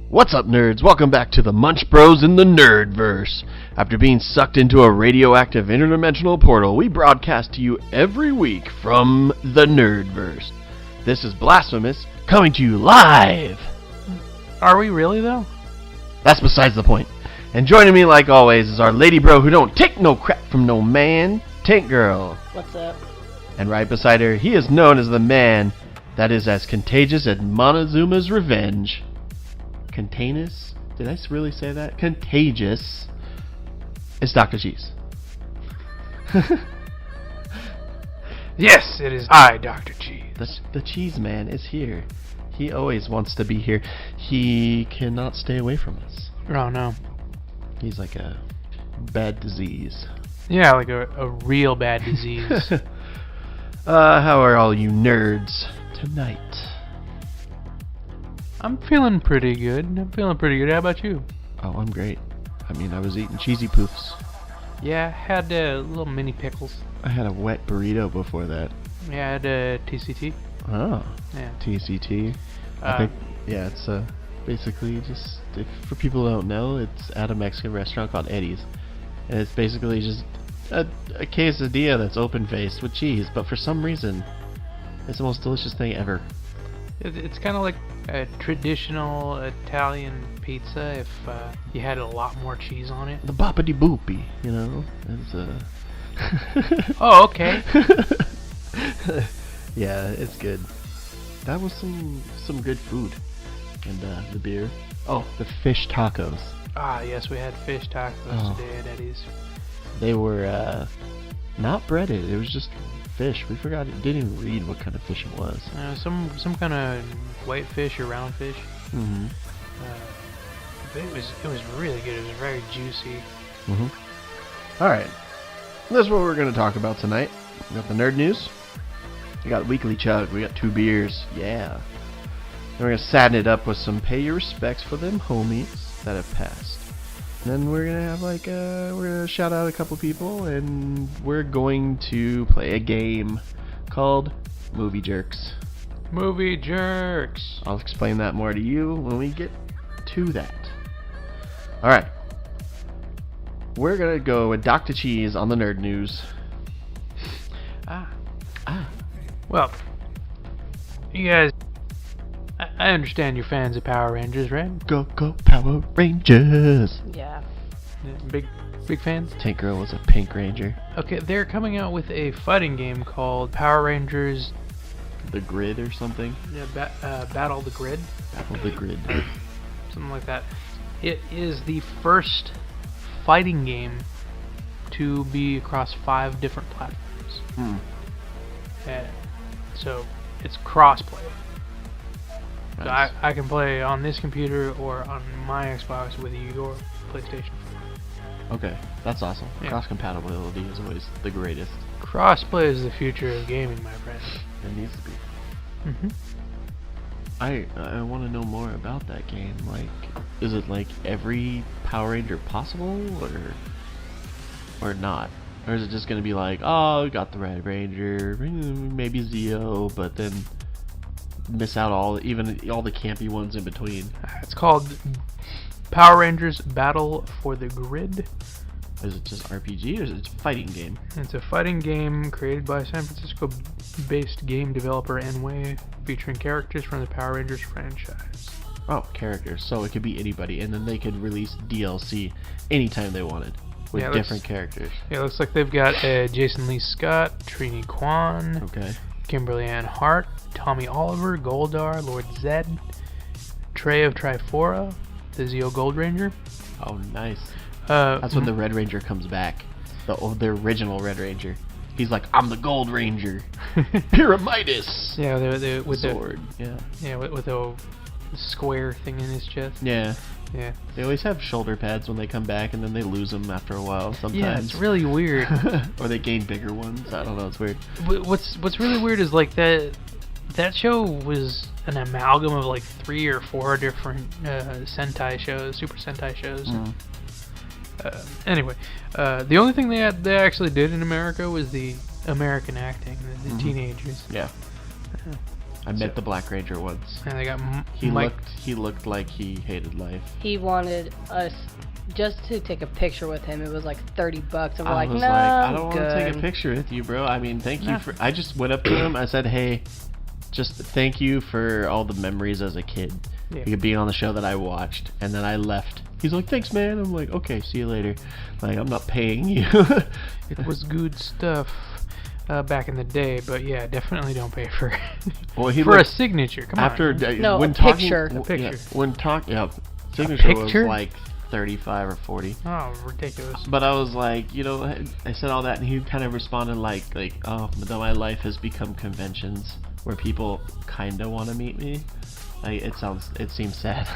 What's up, nerds? Welcome back to the Munch Bros in the Nerdverse. After being sucked into a radioactive interdimensional portal, we broadcast to you every week from the Nerdverse. This is Blasphemous, coming to you live. Are we really, though? That's besides the point. And joining me, like always, is our lady bro who don't take no crap from no man, Tank Girl. What's up? And right beside her, he is known as the man that is as contagious as Montezuma's revenge. Contagious? Did I really say that? Contagious. It's Dr. Cheese. Yes, it is I, Dr. Cheese. The cheese man is here. He always wants to be here. He cannot stay away from us. Oh, no. He's like a bad disease. Yeah, like a real bad disease. How are all you nerds tonight? I'm feeling pretty good. How about you? Oh, I'm great. I mean, I was eating cheesy poofs. Yeah, I had little mini pickles. I had a wet burrito before that. Yeah, I had TCT. Oh. Yeah. TCT. I think, yeah, it's basically just, for people who don't know, it's at a Mexican restaurant called Eddie's. And it's basically just a quesadilla that's open-faced with cheese, but for some reason, it's the most delicious thing ever. It's kind of like a traditional Italian pizza if you had a lot more cheese on it. The boppity boopy, you know? It's Oh, okay. Yeah, it's good. That was some good food. And the beer. Oh, the fish tacos. Ah, yes, we had fish tacos today at Eddie's. They were not breaded. It was just fish. We forgot. It didn't even read what kind of fish it was. Some kind of white fish or round fish. Mm-hmm. But it was really good. It was very juicy. Mm-hmm. All right. This is what we're going to talk about tonight. We got the nerd news. We got weekly chug. We got 2 beers. Yeah. Then we're going to sadden it up with some pay your respects for them homies that have passed. And then we're going to have we're going to shout out a couple people, and we're going to play a game called Movie Jerks. Movie Jerks. I'll explain that more to you when we get to that. Alright. We're going to go with Dr. Cheese on the nerd news. Well, you guys, I understand you're fans of Power Rangers, right? Go Power Rangers! Yeah. Big fans? Tank Girl was a Pink Ranger. Okay, they're coming out with a fighting game called Power Rangers... The Grid or something? Yeah, Battle the Grid. Battle the Grid. Something like that. It is the first fighting game to be across 5 different platforms. So it's cross-play. Nice. So I can play on this computer or on my Xbox with your PlayStation. Okay, that's awesome. Yeah. Cross-compatibility is always the greatest. Cross-play is the future of gaming, my friend. It needs to be. Mm-hmm. I want to know more about that game. Like, is it like every Power Ranger possible, or not? Or is it just gonna be like, oh, we got the Red Ranger, maybe Zeo, but then miss out all the campy ones in between? It's called Power Rangers Battle for the Grid. Is it just RPG, or is it just a fighting game? It's a fighting game created by San Francisco-based game developer Enway, featuring characters from the Power Rangers franchise. Oh, characters. So it could be anybody, and then they could release DLC anytime they wanted with different characters. Yeah, it looks like they've got Jason Lee Scott, Trini Kwan, Okay. Kimberly Ann Hart, Tommy Oliver, Goldar, Lord Zed, Trey of Trifora, the Zeo Gold Ranger. Oh, nice. That's when the Red Ranger comes back. The original Red Ranger. He's like, I'm the Gold Ranger. Pyramidas! Yeah, with the sword. with a square thing in his chest. Yeah. Yeah. They always have shoulder pads when they come back, and then they lose them after a while sometimes. Yeah, it's really weird. Or they gain bigger ones. I don't know, it's weird. What's really weird is like that show was an amalgam of like 3 or 4 different Sentai shows, Super Sentai shows. Anyway, the only thing they actually did in America was the American acting, the teenagers. Yeah. I met the Black Ranger once. And they got He looked like he hated life. He wanted us just to take a picture with him. It was like $30, and we're like, no, I don't want to good. take a picture with you, bro. I mean, thank you for. I just went up to him. I said, hey, just thank you for all the memories as a kid. Yeah. You could be on the show that I watched, and then I left. He's like, thanks, man. I'm like, okay, see you later. Like, I'm not paying you. It was good stuff back in the day, but yeah, definitely don't pay for a signature. Come after, on. No, when a talking, picture. A picture. signature was picture? like 35 or 40. Oh, ridiculous. But I was like, I said all that, and he kind of responded like, oh, but my life has become conventions where people kind of want to meet me. Like, it seems sad.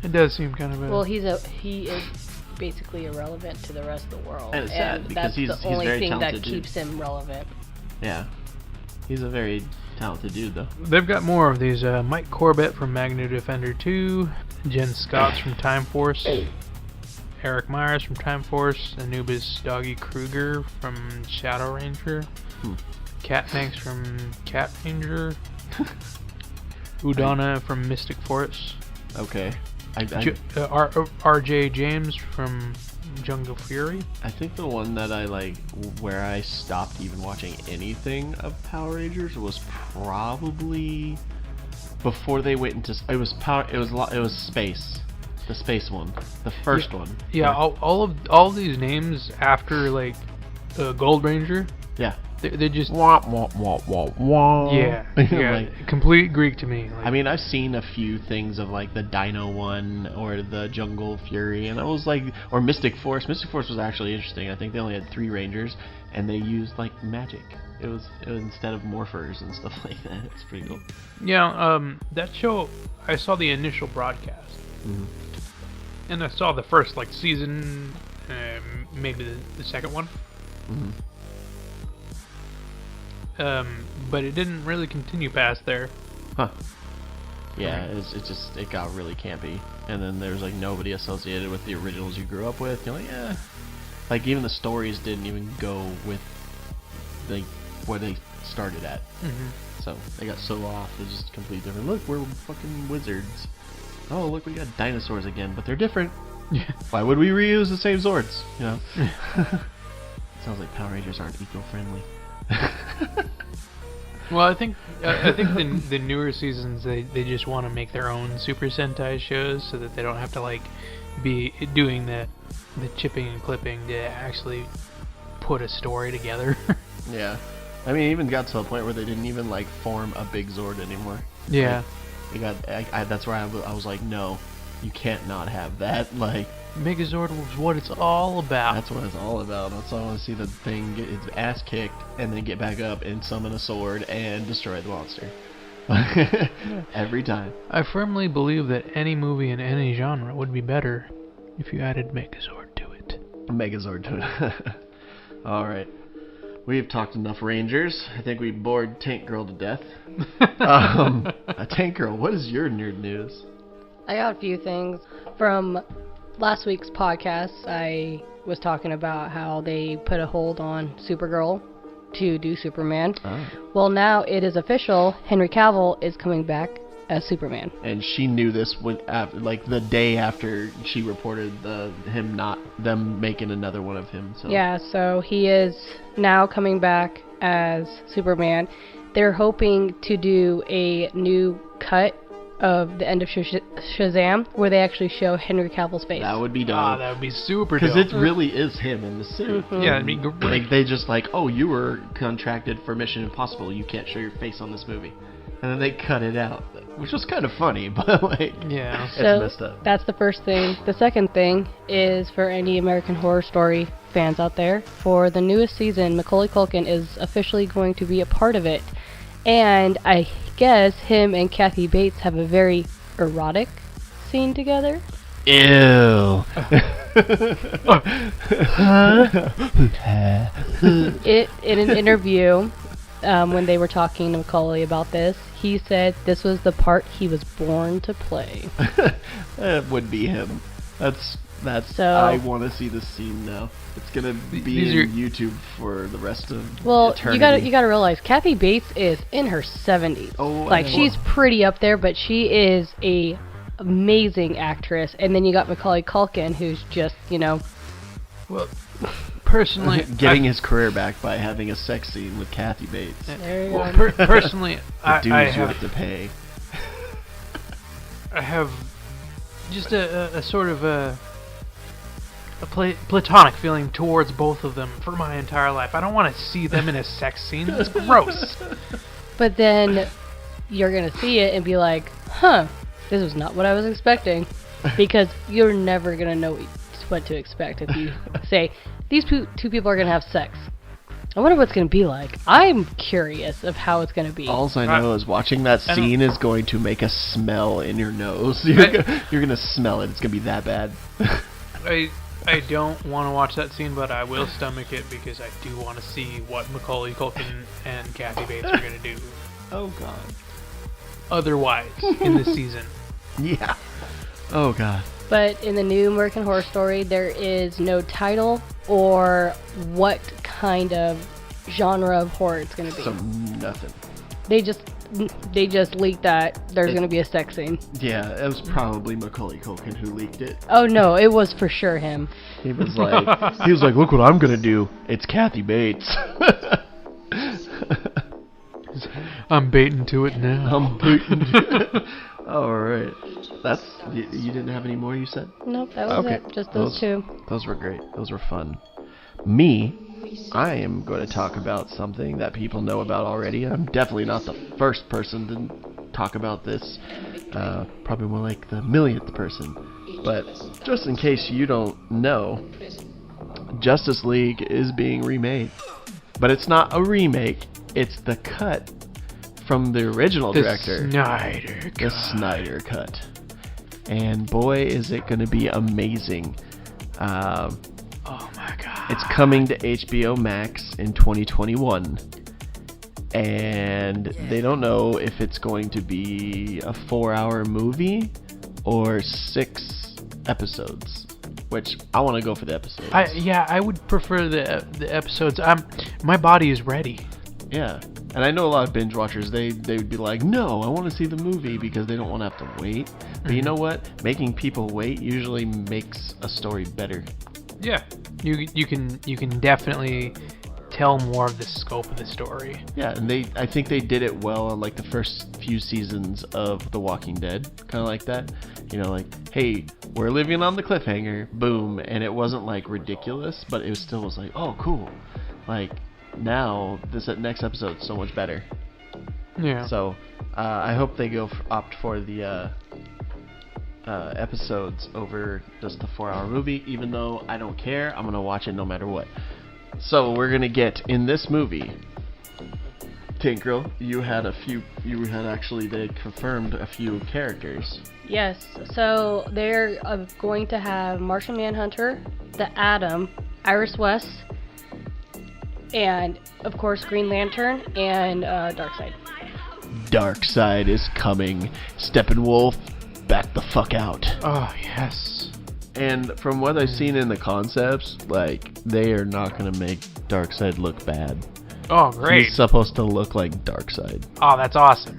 It does seem kind of bad. Well, he is basically irrelevant to the rest of the world, And it's sad because that's he's the only very thing that talented dude. keeps him relevant. Yeah. He's a very talented dude, though. They've got more of these. Mike Corbett from Magno Defender 2, Jen Scotts from Time Force, Eric Myers from Time Force, Anubis Doggy Kruger from Shadow Ranger, Cat Manx from Cat Ranger, Udana from Mystic Force, Okay. R.J. James from Jungle Fury. I think the one that I like, where I stopped even watching anything of Power Rangers was probably before they went into it was Space, the space one, the first one. Yeah, all of these names after like Gold Ranger. Yeah. They just Wah, wah, wah, wah, wah. yeah, Like, complete Greek to me. Like, I mean, I've seen a few things of like the Dino one or the Jungle Fury, and I was like, or Mystic Force. Mystic Force was actually interesting. I think they only had 3 Rangers, and they used like magic. It was instead of morphers and stuff like that. It's pretty cool. yeah, that show, I saw the initial broadcast, and I saw the first like season, maybe the second one. But it didn't really continue past there. Huh. Yeah, it got really campy, and then there's like nobody associated with the originals you grew up with. You're like, yeah, like even the stories didn't even go with like where they started at. So they got so off. It's just completely different. Look, we're fucking wizards. Oh, look, we got dinosaurs again, but they're different. Yeah. Why would we reuse the same Zords? You know. Sounds like Power Rangers aren't eco-friendly. Well, I think the newer seasons they just want to make their own Super Sentai shows so that they don't have to like be doing the chipping and clipping to actually put a story together. Yeah, I mean, it even got to a point where they didn't even like form a big Zord anymore. Yeah, That's where I was like, no, you can't not have that. Like, Megazord was what it's all about. that's what it's all about. That's all I want to see, the thing get its ass kicked and then get back up and summon a sword and destroy the monster. Every time. I firmly believe that any movie in any genre would be better if you added Megazord to it. Megazord to it. Alright. We've talked enough Rangers. I think we bored Tank Girl to death. Tank Girl, what is your nerd news? I got a few things. From last week's podcast, I was talking about how they put a hold on Supergirl to do Superman. Oh. Well, now it is official. Henry Cavill is coming back as Superman. And she knew this like the day after she reported them making another one of him. So. Yeah, so he is now coming back as Superman. They're hoping to do a new cut of the end of Shazam where they actually show Henry Cavill's face. That would be dope. That would be super dope. Because it really is him in the suit. Yeah, it'd be great. Like, they just like, oh, you were contracted for Mission Impossible. You can't show your face on this movie. And then they cut it out, which was kind of funny, but like, yeah, it's so messed up. That's the first thing. The second thing is for any American Horror Story fans out there. For the newest season, Macaulay Culkin is officially going to be a part of it. And I guess him and Kathy Bates have a very erotic scene together. Ew. In an interview, when they were talking to Macaulay about this, he said this was the part he was born to play. It would be him. So, I want to see this scene now. It's gonna be in YouTube for the rest of eternity. you gotta realize Kathy Bates is in her 70s. Oh, like she's pretty up there, but she is a amazing actress. And then you got Macaulay Culkin, who's just well, personally getting his career back by having a sex scene with Kathy Bates. There you go. Personally, you have to pay. I have just a sort of a platonic feeling towards both of them for my entire life. I don't want to see them in a sex scene. It's gross. But then you're going to see it and be like, huh, this was not what I was expecting. Because you're never going to know what to expect if you say, these two people are going to have sex. I wonder what it's going to be like. I'm curious of how it's going to be. All I know is watching that scene is going to make a smell in your nose. You're going to smell it. It's going to be that bad. I don't want to watch that scene, but I will stomach it because I do want to see what Macaulay Culkin and Kathy Bates are going to do. Oh, God. Otherwise, in this season. Yeah. Oh, God. But in the new American Horror Story, there is no title or what kind of genre of horror it's going to be. So nothing. They just leaked that there's going to be a sex scene. Yeah, it was probably Macaulay Culkin who leaked it. Oh no, it was for sure him. He was like, look what I'm going to do. It's Kathy Bates. I'm baiting to it now. I'm baiting. All right. You didn't have any more, you said? Nope, that was it. Just those two. Those were great. Those were fun. Me, I am going to talk about something that people know about already. I'm definitely not the first person to talk about this. Probably more like the millionth person. But just in case you don't know, Justice League is being remade. But it's not a remake. It's the cut from the original director. The Snyder Cut. And boy, is it going to be amazing. Oh my God. It's coming to HBO Max in 2021. And they don't know if it's going to be a 4-hour movie or 6 episodes. Which, I want to go for the episodes. I would prefer the episodes. My body is ready. Yeah. And I know a lot of binge watchers, they would be like, no, I want to see the movie because they don't want to have to wait. But you know what? Making people wait usually makes a story better. Yeah. You can definitely tell more of the scope of the story. Yeah, and I think they did it well on like the first few seasons of The Walking Dead, kind of like that. Like, hey, we're living on the cliffhanger, boom, and it wasn't like ridiculous, but it still was like, oh, cool. Like, now this next episode's so much better. Yeah. So I hope they opt for the episodes over just the 4-hour movie. Even though I don't care, I'm gonna watch it no matter what. So we're gonna get in this movie. Tinkerl, they confirmed a few characters. Yes. So they're going to have Martian Manhunter, the Atom, Iris West, and, of course, Green Lantern and Darkseid. Darkseid is coming. Steppenwolf, back the fuck out. Oh, yes. And from what I've seen in the concepts, like, they are not going to make Darkseid look bad. Oh, great. He's supposed to look like Darkseid. Oh, that's awesome.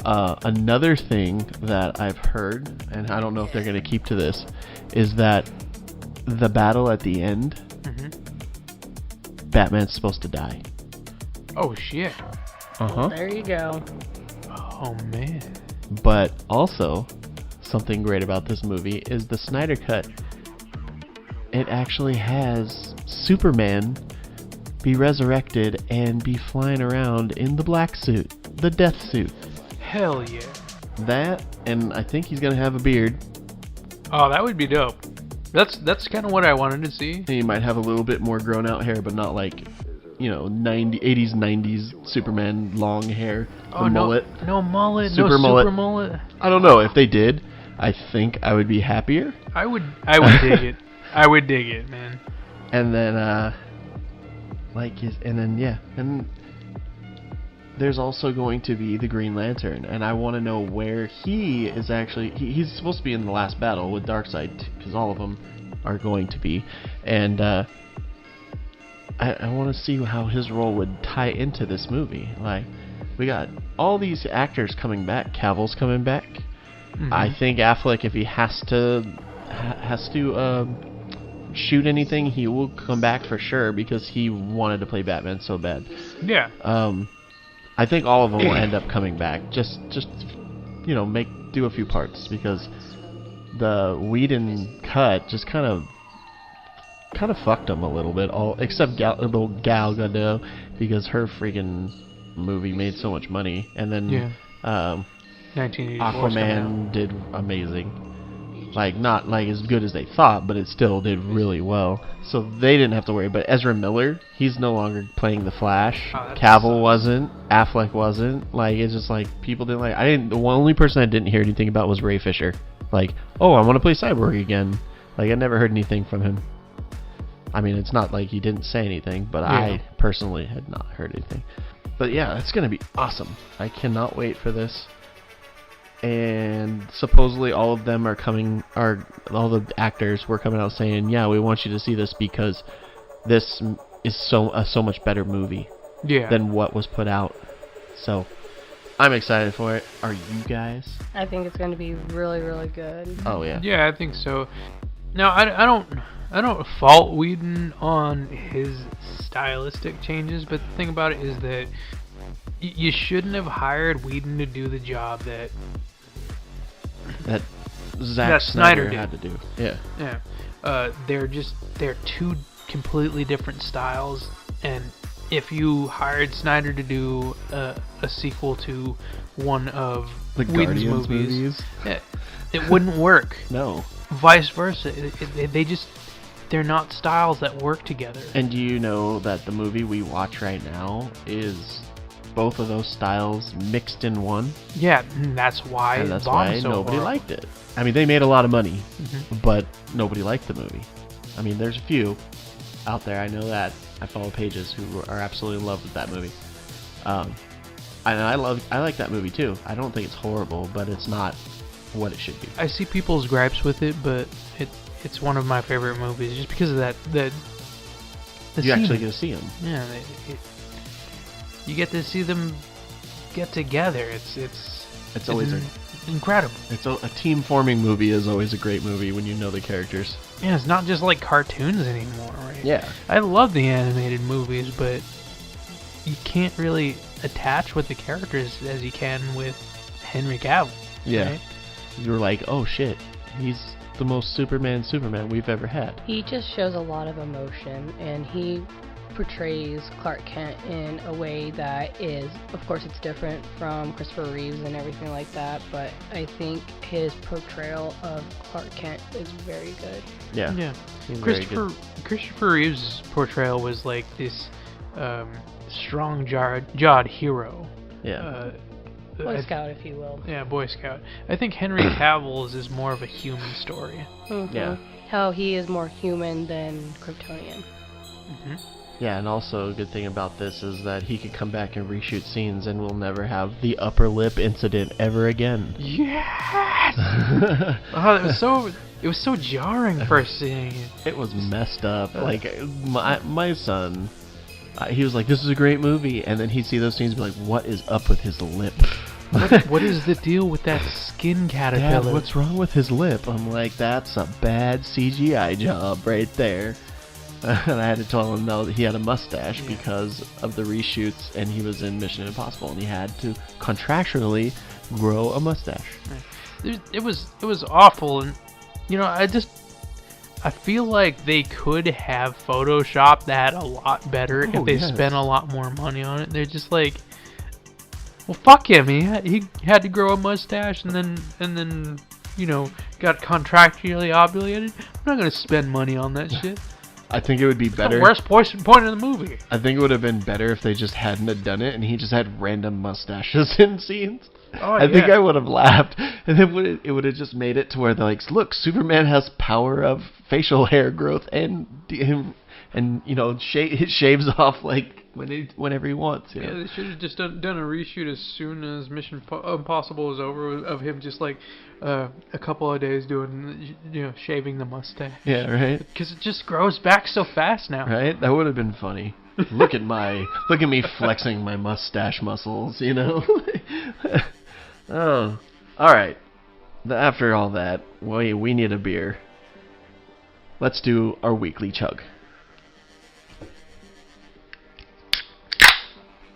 Another thing that I've heard, and I don't know if they're going to keep to this, is that the battle at the end, Batman's supposed to die. Oh, shit. Uh-huh. There you go. Oh, man. But also, something great about this movie is the Snyder Cut. It actually has Superman be resurrected and be flying around in the black suit, the death suit. Hell yeah. That, and I think he's going to have a beard. Oh, that would be dope. That's kind of what I wanted to see. And he might have a little bit more grown out hair, but not like, 80s, 90s Superman long hair. Mullet. No mullet. Super mullet. mullet. I don't know. If they did, I think I would be happier. I would dig it. I would dig it, man. And then, there's also going to be the Green Lantern, and I want to know where he is actually. He's supposed to be in the last battle with Darkseid, because all of them are going to be, and I want to see how his role would tie into this movie. Like, we got all these actors coming back. Cavill's coming back. Mm-hmm. I think Affleck, if he has to shoot anything, he will come back for sure, because he wanted to play Batman so bad. Yeah. I think all of them will end up coming back. Just do a few parts, because the Whedon cut just kind of fucked them a little bit. Except Gal Gadot, because her freaking movie made so much money, and then 1984 Aquaman did amazing. Like, not like as good as they thought, but it still did really well. So they didn't have to worry. But Ezra Miller, he's no longer playing the Flash. Cavill wasn't. Affleck wasn't. Like, it's just like people didn't like. The only person I didn't hear anything about was Ray Fisher. Like, oh, I want to play Cyborg again. Like, I never heard anything from him. I mean, it's not like he didn't say anything, but I personally had not heard anything. But yeah, it's gonna be awesome. I cannot wait for this. And supposedly all of them all the actors were coming out saying, yeah, we want you to see this because this is so much better movie than what was put out. So I'm excited for it. Are you guys? I think it's going to be really, really good. Oh yeah. Yeah, I think so. Now I don't fault Whedon on his stylistic changes, but the thing about it is that you shouldn't have hired Whedon to do the job that Zack Snyder had to do. Yeah. They're two completely different styles, and if you hired Snyder to do a sequel to one of the Whedon's Guardians movies, it wouldn't work. No. Vice versa. They're not styles that work together. And do you know that the movie we watch right now is both of those styles mixed in one? Yeah, and that's why nobody liked it. I mean, they made a lot of money, but nobody liked the movie. I mean, there's a few out there, I know that. I follow pages who are absolutely in love with that movie. And I like that movie too. I don't think it's horrible, but it's not what it should be. I see people's gripes with it, but it's one of my favorite movies just because of that. You actually get to see them. Yeah, you get to see them get together. It's always incredible. It's a team forming movie is always a great movie when you know the characters. Yeah, it's not just like cartoons anymore, right? Yeah. I love the animated movies, but you can't really attach with the characters as you can with Henry Cavill. Yeah. Right? You're like, oh shit, he's the most Superman we've ever had. He just shows a lot of emotion, and he portrays Clark Kent in a way that is, of course, it's different from Christopher Reeves and everything like that, but I think his portrayal of Clark Kent is very good. Yeah. Christopher Reeves' portrayal was like this strong-jawed hero. Yeah. Boy Scout, if you will. Yeah, Boy Scout. I think Henry Cavill's is more of a human story. Mm-hmm. Yeah. How he is more human than Kryptonian. Mm-hmm. Yeah, and also a good thing about this is that he could come back and reshoot scenes and we'll never have the upper lip incident ever again. Yes! It was so jarring first seeing it. It was messed up. Like, my son, he was like, this is a great movie, and then he'd see those scenes and be like, what is up with his lip? What is the deal with that skin caterpillar? Dad, what's wrong with his lip? I'm like, that's a bad CGI job right there. And I had to tell him no, that he had a mustache because of the reshoots, and he was in Mission Impossible, and he had to contractually grow a mustache. It was awful, and I feel like they could have photoshopped that a lot better if they spent a lot more money on it. They're just like, well, fuck him. He had to grow a mustache, and then got contractually obligated. I'm not gonna spend money on that shit. I think it would be better. The worst point in the movie. I think it would have been better if they just hadn't have done it and he just had random mustaches in scenes. I think I would have laughed, and then it would have just made it to where they're like, look, Superman has power of facial hair growth and and it shaves off like whenever he wants. Yeah, they should have just done a reshoot as soon as Mission Impossible is over, of him just like a couple of days doing, shaving the mustache. Yeah, right. Because it just grows back so fast now. Right, that would have been funny. Look at me flexing my mustache muscles. Oh, all right. After all that, we need a beer. Let's do our weekly chug.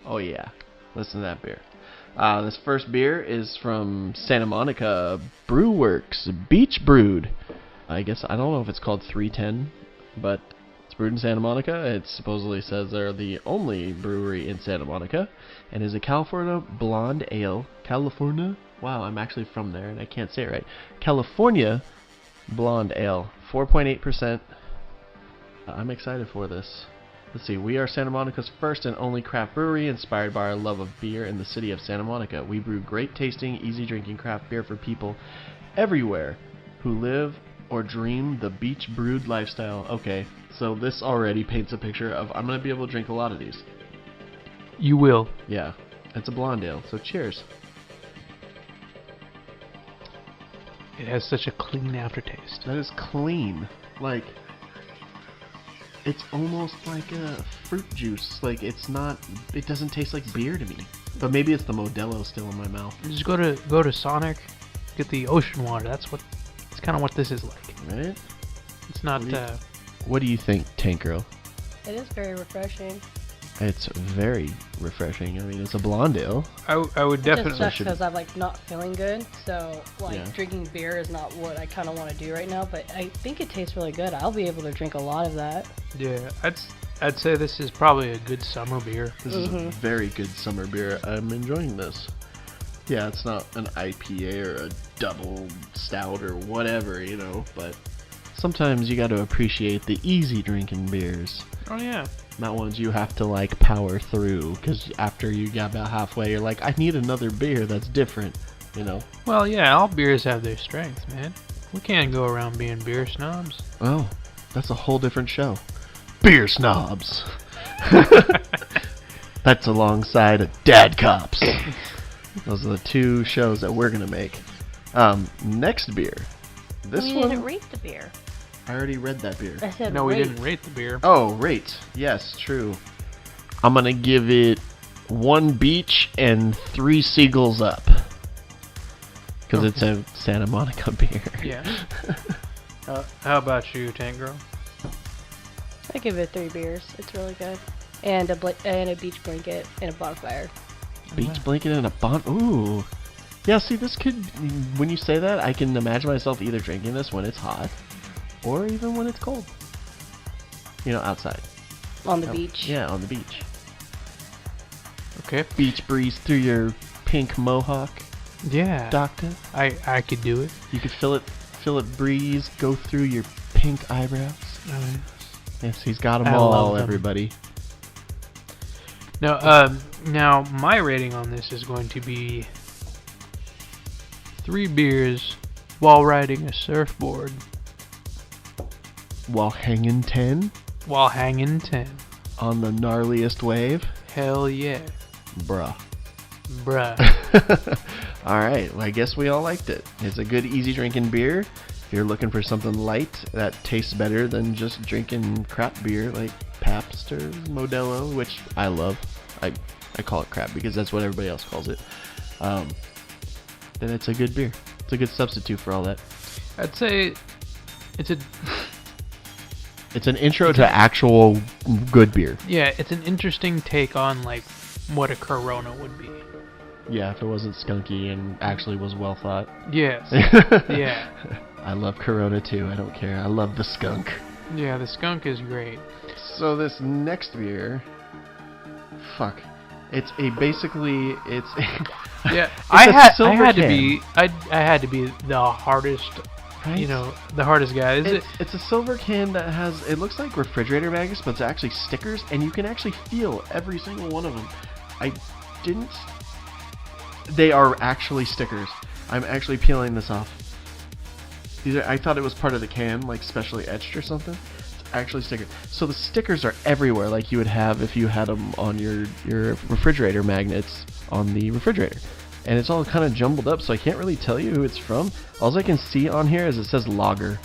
Oh yeah, listen to that beer. This first beer is from Santa Monica Brew Works, Beach Brewed. I guess I don't know if it's called 310, but it's brewed in Santa Monica. It supposedly says they're the only brewery in Santa Monica, and is a California blonde ale. California? Wow, I'm actually from there, and I can't say it right. California blonde ale, 4.8%. I'm excited for this. Let's see, we are Santa Monica's first and only craft brewery, inspired by our love of beer in the city of Santa Monica. We brew great tasting, easy drinking craft beer for people everywhere who live or dream the beach brewed lifestyle. Okay, so this already paints a picture of I'm going to be able to drink a lot of these. You will. Yeah, it's a blonde ale, so cheers. It has such a clean aftertaste. That is clean. Like, it's almost like a fruit juice. Like, it doesn't taste like beer to me. But maybe it's the Modelo still in my mouth. Just go to Sonic, get the ocean water. That's kind of what this is like. Right? It's not. What do you think, Tank Girl? It is very refreshing. It's very refreshing. I mean, it's a blonde ale. I would It definitely. just sucks because I'm not feeling good, so Yeah. drinking beer is not what I kind of want to do right now. But I think it tastes really good. I'll be able to drink a lot of that. Yeah, I'd say this is probably a good summer beer. This is a very good summer beer. I'm enjoying this. Yeah, it's not an IPA or a double stout or whatever, but sometimes you got to appreciate the easy drinking beers. Oh yeah. Not ones you have to power through, because after you get about halfway, you're like, I need another beer that's different, Well, yeah, all beers have their strengths, man. We can't go around being beer snobs. Oh, that's a whole different show. Beer snobs. That's alongside of Dad Cops. Those are the two shows that we're gonna make. Next beer. This we one. didn't rate the beer. I already read that beer. I said No, we rate. didn't rate the beer. Oh, rate. Yes, true. I'm gonna give it 1 beach and 3 seagulls up. Because it's a Santa Monica beer. Yeah. How about you, Tank Girl? I give it 3 beers. It's really good. And a beach blanket and a bonfire. Beach blanket and a Ooh. Yeah, see, this could... When you say that, I can imagine myself either drinking this when it's hot, or even when it's cold. Outside. On the beach. Yeah, on the beach. Okay. Beach breeze through your pink mohawk, Yeah. doctor. I could do it. You could feel it breeze go through your pink eyebrows. Yes, he's got them I love all, them. everybody. Now my rating on this is going to be 3 beers while riding a surfboard. While hanging 10 While hanging 10. on the gnarliest wave. Hell yeah. Bruh. Bruh. Alright, well, I guess we all liked it. It's a good, easy drinking beer. If you're looking for something light that tastes better than just drinking crap beer like Pabst or Modelo, which I love. I call it crap because that's what everybody else calls it. Then it's a good beer. It's a good substitute for all that. I'd say it's It's an intro to actual good beer. it's an interesting take on what a Corona would be. Yeah, if it wasn't skunky and actually was well thought. Yes. Yeah. I love Corona too. I don't care. I love the skunk. Yeah, the skunk is great. So this next beer, fuck, it's basically. Yeah, It's I a had silver to can. be I had to be the hardest, Right? the hardest guy. It's a silver can that has, it looks like refrigerator magnets, but it's actually stickers, and you can actually feel every single one of them. They are actually stickers. I'm actually peeling this off. I thought it was part of the can, like specially etched or something. It's actually stickers. So the stickers are everywhere, like you would have if you had them on your refrigerator magnets on the refrigerator. And it's all kind of jumbled up, so I can't really tell you who it's from. All I can see on here is it says lager.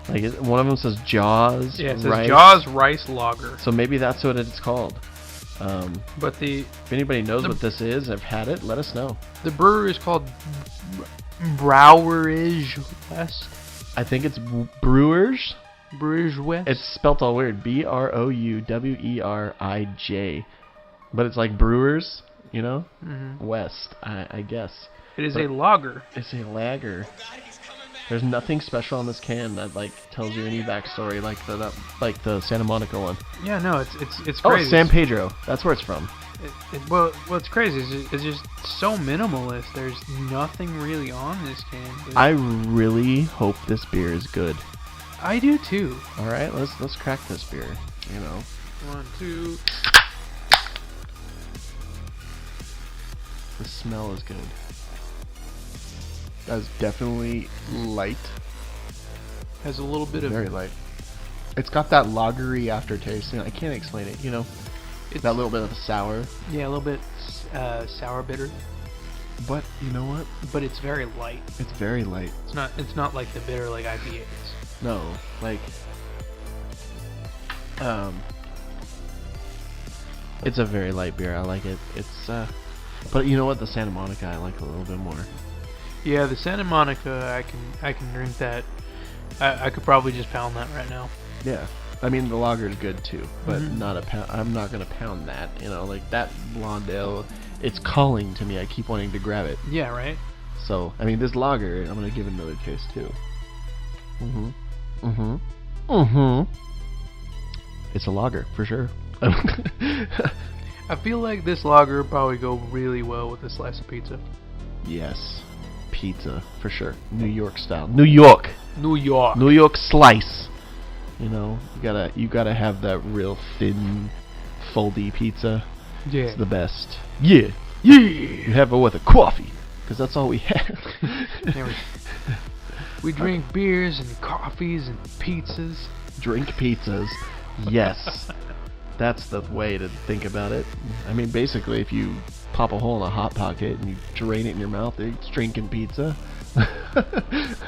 Like one of them says Jaws. Yeah, it says rice. Jaws Rice Lager. So maybe that's what it's called. But if anybody knows what this is and have had it, let us know. The brewery is called Browerage West. I think it's Brewers. Brewers West. It's spelt all weird. Brouwerij. But it's like Brewers, you know? Mm-hmm. West, I guess. It is a lager. It's a lager. There's nothing special on this can that like tells you any backstory like the Santa Monica one. Yeah, no, it's crazy. Oh, San Pedro. That's where it's from. Well, what's crazy is it's just so minimalist. There's nothing really on this can. I really hope this beer is good. I do too. All right, let's crack this beer. You know. 1, 2. The smell is good. That's definitely light. Has a little bit of very light. It's got that lagery aftertaste. I can't explain it. You know, that little bit of sour. Yeah, a little bit sour bitter. But you know what? But it's very light. It's very light. It's not like the bitter like IPAs. No, like it's a very light beer. I like it. It's but you know what? The Santa Monica I like a little bit more. Yeah, the Santa Monica I can drink that. I could probably just pound that right now. Yeah. I mean, the lager is good too, but not a pound. I'm not gonna pound that. You know, like that blonde ale. It's calling to me. I keep wanting to grab it. Yeah, right. So, I mean, this lager, I'm gonna give it another taste too. It's a lager for sure. I feel like this lager would probably go really well with a slice of pizza. Yes, pizza for sure. New York style. New York slice. You know, you gotta have that real thin, foldy pizza. Yeah, it's the best. Yeah. You have it with a coffee, because that's all we have. We drink beers and coffees and pizzas. Drink pizzas. Yes. That's the way to think about it. I mean, basically, if you pop a hole in a Hot Pocket and you drain it in your mouth, it's drinking pizza.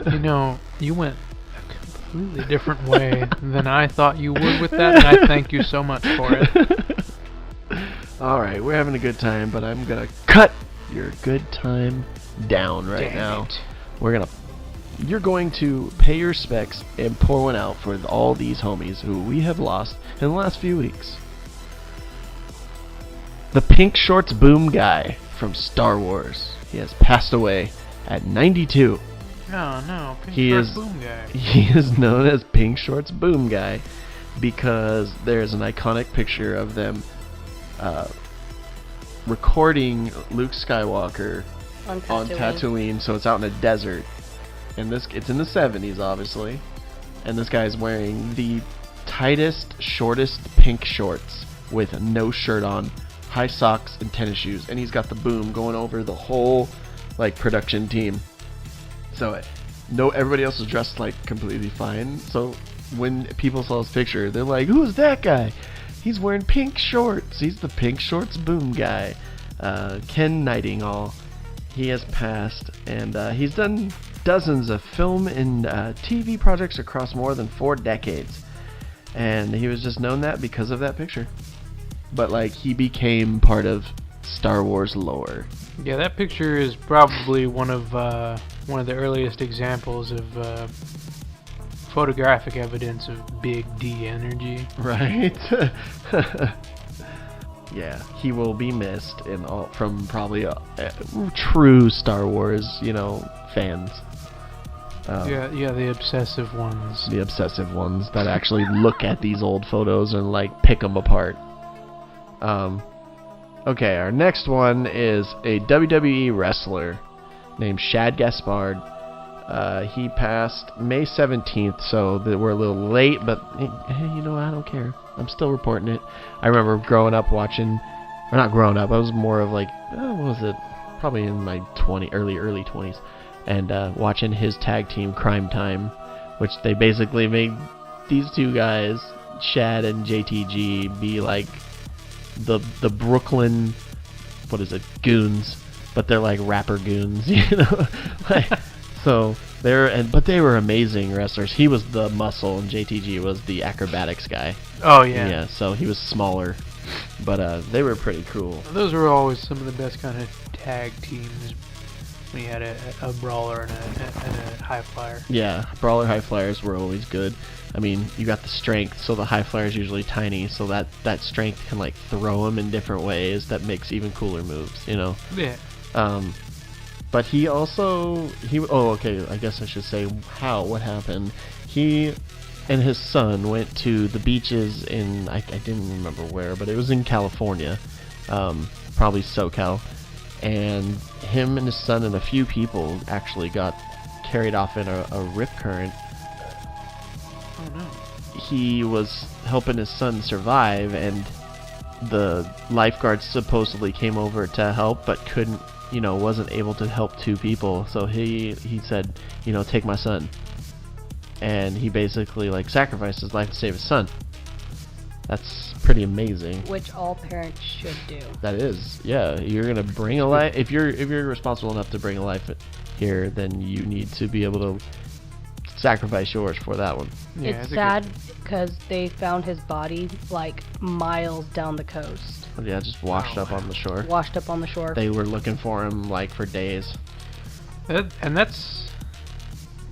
You know, you went a completely different way than I thought you would with that, and I thank you so much for it. Alright, we're having a good time, but I'm gonna cut your good time down right now. You're going to pay your specs and pour one out for all these homies who we have lost in the last few weeks. The pink shorts boom guy from Star Wars. He has passed away at 92. Oh no, pink shorts boom guy. He is known as Pink Shorts Boom Guy because there's an iconic picture of them recording Luke Skywalker on Tatooine, so it's out in a desert. And it's in the 70s, obviously. And this guy's wearing the tightest, shortest pink shorts with no shirt on, high socks, and tennis shoes. And he's got the boom going over the whole, like, production team. So, everybody else is dressed, like, completely fine. So, when people saw his picture, they're like, who's that guy? He's wearing pink shorts. He's the Pink Shorts Boom Guy. Ken Nightingale. He has passed, and he's done dozens of film and TV projects across more than 4 decades. And he was just known that because of that picture. But, like, he became part of Star Wars lore. Yeah, that picture is probably one of the earliest examples of photographic evidence of Big D energy. Right? Yeah, he will be missed from probably true Star Wars, fans. Yeah, the obsessive ones. The obsessive ones that actually look at these old photos and like pick them apart. Okay, our next one is a WWE wrestler named Shad Gaspard. He passed May 17th, so we're a little late, but hey, I don't care. I'm still reporting it. I remember growing up watching, or not growing up, I was more of like, what was it? Probably in my early 20s, and watching his tag team Crime Time, which they basically made these two guys, Shad and JTG, be like the Brooklyn, what is it, goons, but they're like rapper goons, you know. Like, so but they were amazing wrestlers. He was the muscle, and JTG was the acrobatics guy. Oh yeah. Yeah, so he was smaller, but they were pretty cool. Those were always some of the best kind of tag teams. When you had a brawler and a high flyer. Yeah, brawler high flyers were always good. I mean, you got the strength, so the high flyer is usually tiny, so that strength can like throw them in different ways. That makes even cooler moves, you know. Yeah. But he also I guess I should say what happened. He and his son went to the beaches in I didn't remember where, but it was in California, probably SoCal. And him and his son and a few people actually got carried off in a rip current. Oh no. He was helping his son survive, and the lifeguards supposedly came over to help, but wasn't able to help two people. So he said, take my son. And he basically like sacrificed his life to save his son. That's pretty amazing. Which all parents should do. That is, yeah. You're gonna bring a life. If you're responsible enough to bring a life here, then you need to be able to sacrifice yours for that one. Yeah, it's sad because they found his body like miles down the coast. Yeah, just washed up on the shore. Washed up on the shore. They were looking for him like for days. And that's.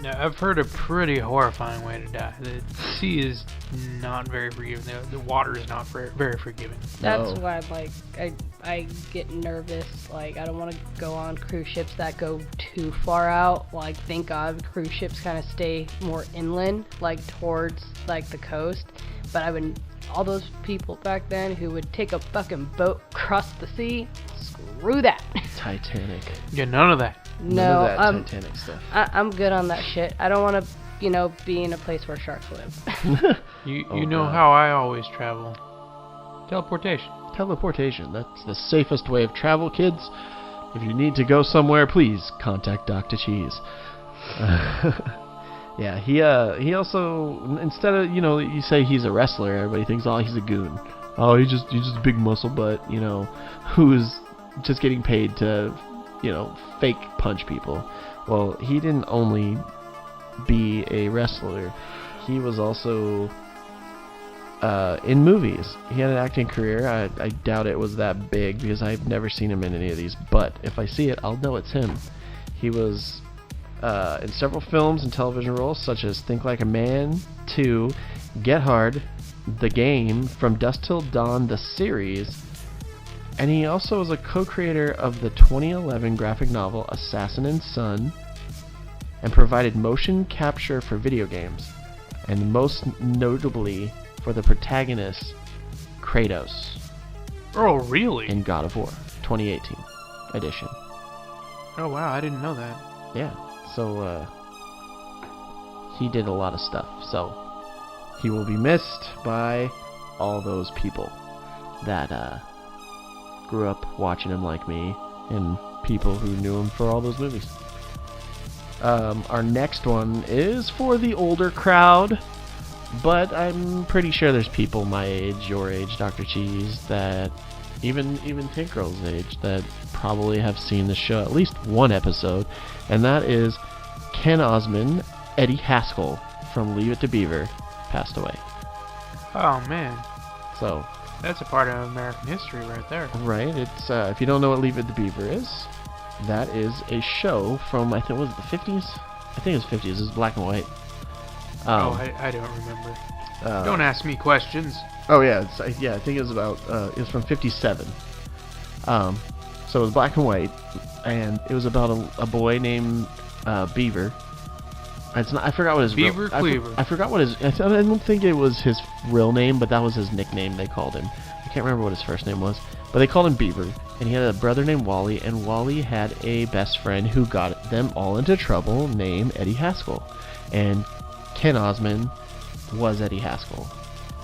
I've heard a pretty horrifying way to die. The sea is not very forgiving. The water is not very forgiving. That's why I'm like, I get nervous. Like, I don't want to go on cruise ships that go too far out. Like, thank God cruise ships kind of stay more inland, like towards like the coast. But all those people back then who would take a fucking boat across the sea, screw that. Titanic. Yeah, none of that. No, none of that Titanic stuff. I'm good on that shit. I don't want to, be in a place where sharks live. You know how I always travel. Teleportation. Teleportation. That's the safest way of travel, kids. If you need to go somewhere, please contact Dr. Cheese. Yeah, he also, instead of, you say he's a wrestler, everybody thinks, oh, he's a goon. Oh, he's just a big muscle butt, who's just getting paid to, fake punch people. Well, he didn't only be a wrestler. He was also in movies. He had an acting career. I doubt it was that big because I've never seen him in any of these. But if I see it, I'll know it's him. He was in several films and television roles such as Think Like a Man 2, Get Hard, The Game, From Dusk Till Dawn, the series. And he also was a co-creator of the 2011 graphic novel Assassin and Son, and provided motion capture for video games, and most notably for the protagonist Kratos Oh, really? in God of War 2018 edition. Oh, wow, I didn't know that. Yeah, so he did a lot of stuff. So he will be missed by all those people that grew up watching him like me, and people who knew him for all those movies. Our next one is for the older crowd, but I'm pretty sure there's people my age, your age, Dr. Cheese, that even Pink Girl's age, that probably have seen the show at least one episode, and that is Ken Osmond, Eddie Haskell from Leave It to Beaver, passed away. Oh, man. So That's a part of American history right there. right, it's if you don't know what Leave It to Beaver is, that is a show from, I think, was it the 50s? I think it was 50s. It was black and white. I don't remember. Don't ask me questions. Oh yeah, I think it was about it was from 57. So it was black and white, and it was about a boy named Beaver. It's not. I forgot what his Beaver Cleaver. I forgot what his. I don't think it was his real name, but that was his nickname. They called him. I can't remember what his first name was, but they called him Beaver. And he had a brother named Wally, and Wally had a best friend who got them all into trouble, named Eddie Haskell. And Ken Osmond was Eddie Haskell.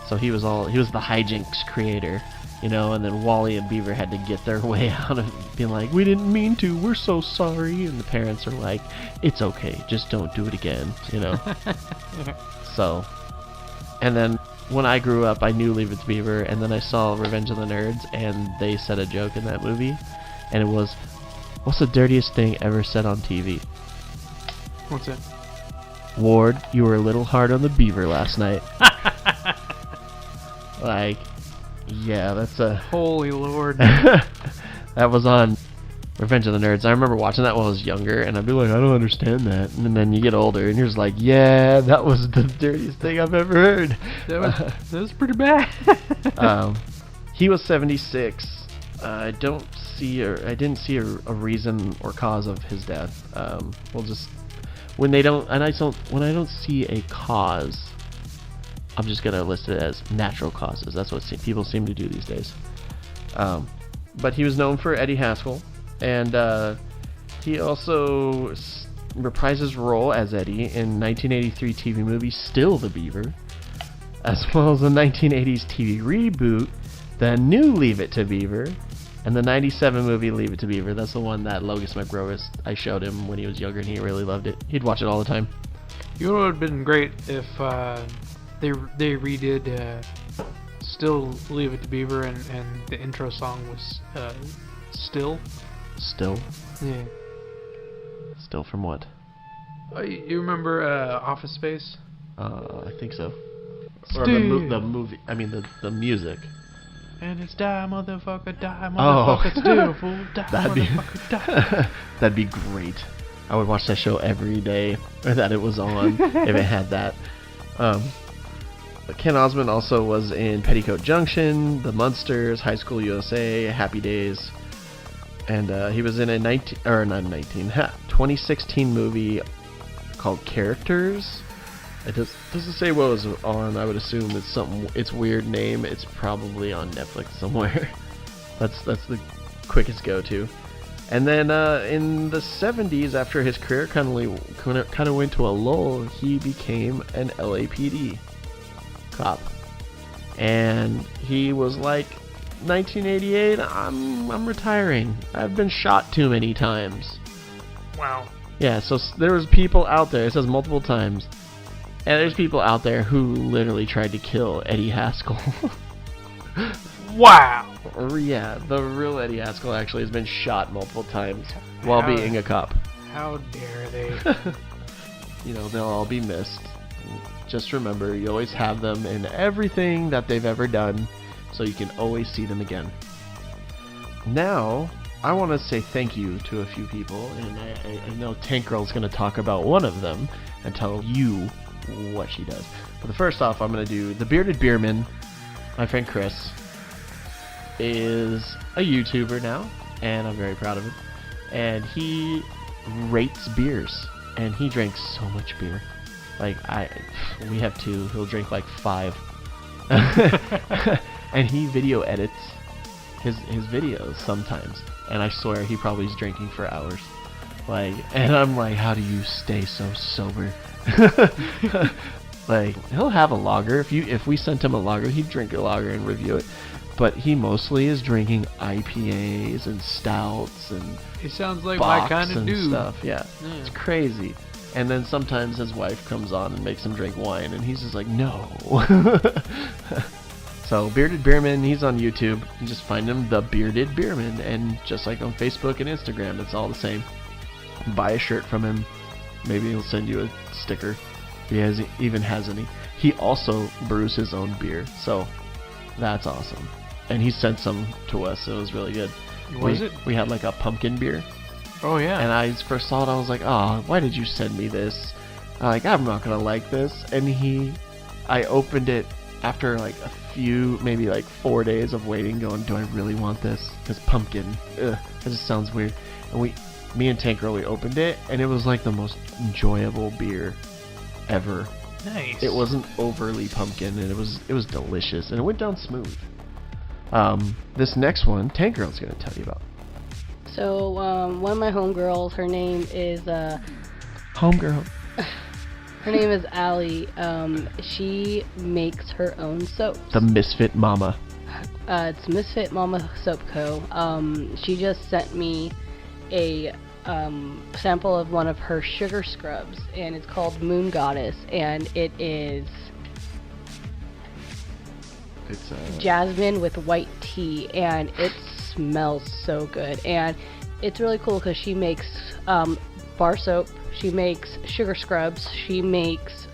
So he was the hijinks creator, and then Wally and Beaver had to get their way out of being like, we didn't mean to, we're so sorry, and the parents are like, it's okay, just don't do it again, So And then when I grew up, I knew Leave It to Beaver, and then I saw Revenge of the Nerds, and they said a joke in that movie, and it was, "What's the dirtiest thing ever said on TV?" What's it? "Ward, you were a little hard on the beaver last night." Like, yeah, that's a... Holy Lord. That was on Revenge of the Nerds. I remember watching that when I was younger, and I'd be like, I don't understand that. And then you get older, and you're just like, yeah, that was the dirtiest thing I've ever heard. That was pretty bad. He was 76. I didn't see a reason or cause of his death. We'll just when I don't see a cause, I'm just gonna list it as natural causes. That's what people seem to do these days. But he was known for Eddie Haskell, and he also reprised his role as Eddie in 1983 TV movie Still the Beaver, as well as the 1980s TV reboot, the new Leave It to Beaver, and the 97 movie Leave It to Beaver. That's the one that Logus McGrovis, I showed him when he was younger, and he really loved it. He'd watch it all the time. You know what would have been great if they redid Still Leave It to Beaver, and the intro song was Still. Still? Yeah. Still from what? You remember Office Space? I think so. Still. Or the movie. I mean the music. And it's die, motherfucker, die, motherfucker, still, fool, die, motherfucker, die. That'd be great. I would watch that show every day that it was on if it had that. Ken Osmond also was in Petticoat Junction, The Munsters, High School USA, Happy Days, and he was in a 2016 movie called Characters. It doesn't say what it was on. I would assume it's weird name. It's probably on Netflix somewhere. That's the quickest go-to. And then in the 70s, after his career kind of went to a lull, he became an LAPD cop. And he was like, 1988, I'm retiring. I've been shot too many times. Wow. Yeah, so there was people out there, it says multiple times, and there's people out there who literally tried to kill Eddie Haskell. Wow. Yeah, the real Eddie Haskell actually has been shot multiple times while being a cop. How dare they? You know, they'll all be missed. Just remember, you always have them in everything that they've ever done, so you can always see them again. Now, I want to say thank you to a few people, and I know Tank Girl's going to talk about one of them and tell you what she does. But the first off, I'm going to do the Bearded Beerman. My friend Chris is a YouTuber now, and I'm very proud of him. And he rates beers, and he drinks so much beer. Like, we have two. He'll drink like 5. And he video edits his videos sometimes, and I swear he probably is drinking for hours. Like, and I'm like, how do you stay so sober? Like, he'll have a lager. If we sent him a lager, he'd drink a lager and review it. But he mostly is drinking IPAs and stouts and He sounds like my Bocks kind of and dude. stuff. Yeah, it's crazy. And then sometimes his wife comes on and makes him drink wine, and he's just like, no. So, Bearded Beerman, he's on YouTube. You just find him, The Bearded Beerman. And just like on Facebook and Instagram, it's all the same. Buy a shirt from him. Maybe he'll send you a sticker. If he even has any. He also brews his own beer, so that's awesome. And he sent some to us. It was really good. We had like a pumpkin beer. Oh, yeah. And I first saw it, I was like, oh, why did you send me this? I'm not going to like this. And I opened it after like a few, maybe like 4 days of waiting, going, do I really want this? Because pumpkin, that just sounds weird. And me and Tank Girl, we opened it, and it was like the most enjoyable beer ever. Nice. It wasn't overly pumpkin, and it was delicious, and it went down smooth. This next one, Tank Girl's going to tell you about. So, one of my homegirls, her name is, Homegirl. her name is Allie. She makes her own soaps. The Misfit Mama. It's Misfit Mama Soap Co. She just sent me a sample of one of her sugar scrubs, and it's called Moon Goddess, and it is It's jasmine with white tea, and it smells so good. And it's really cool because she makes bar soap, she makes sugar scrubs, she makes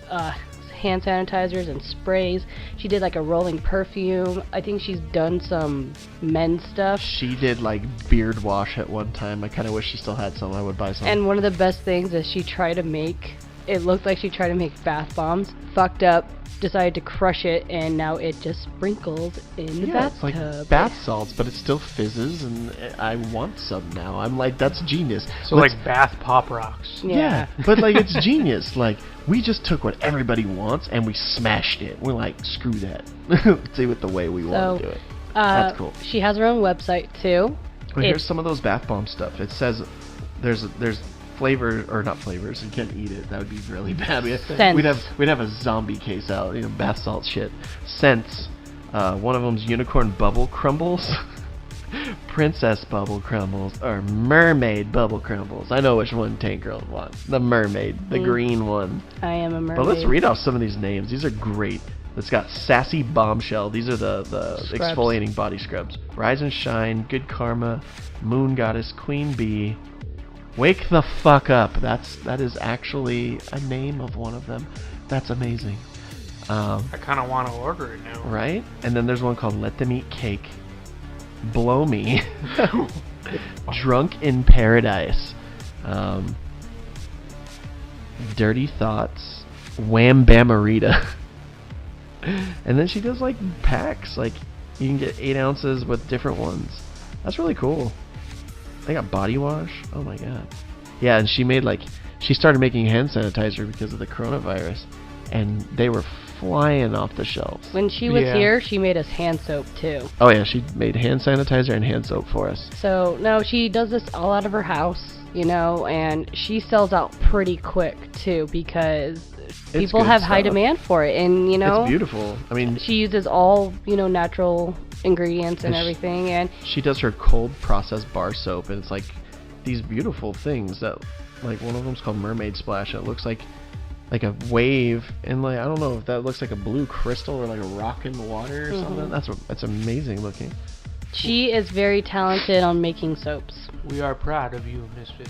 hand sanitizers and sprays. She did like a rolling perfume. I think she's done some men's stuff. She did like beard wash at one time. I kind of wish she still had some. I would buy some. And one of the best things is she tried to make, it looked like she tried to make bath bombs, fucked up, decided to crush it, and now it just sprinkles in the bathtub. It's like bath salts, but it still fizzes, and I want some now. I'm like, that's genius. So like bath pop rocks. Yeah, but like it's genius. Like we just took what everybody wants and we smashed it. We're like, screw that. Let's do it the way we want to do it. That's cool. She has her own website too. Well, here's some of those bath bomb stuff. It says there's flavor, or not flavors, you can't eat it, that would be really bad. We'd have a zombie case out, bath salt shit. Scents, one of them's unicorn bubble crumbles, princess bubble crumbles, or mermaid bubble crumbles. I know which one Tank Girl wants. The mermaid, the green one. I am a mermaid. But let's read off some of these names. These are great. It's got Sassy Bombshell. These are the exfoliating body scrubs. Rise and Shine, Good Karma, Moon Goddess, Queen Bee, Wake the Fuck Up. That is actually a name of one of them. That's amazing. I kind of want to order it now. Right? And then there's one called Let Them Eat Cake. Blow Me. Drunk in Paradise. Dirty Thoughts. Wham Bamarita. And then she does like packs. Like you can get 8 ounces with different ones. That's really cool. They got body wash. Oh my god. Yeah, and she started making hand sanitizer because of the coronavirus, and they were flying off the shelves. When she was here, she made us hand soap too. Oh yeah, she made hand sanitizer and hand soap for us. So no, she does this all out of her house, and she sells out pretty quick too because people have high demand for it, and it's beautiful. I mean, she uses all like ingredients and everything, and she does her cold processed bar soap, and it's like these beautiful things that, like, one of them's called Mermaid Splash. It looks like a wave, and like I don't know if that looks like a blue crystal or like a rock in the water or something. That's amazing looking. She is very talented on making soaps. We are proud of you, Misfit.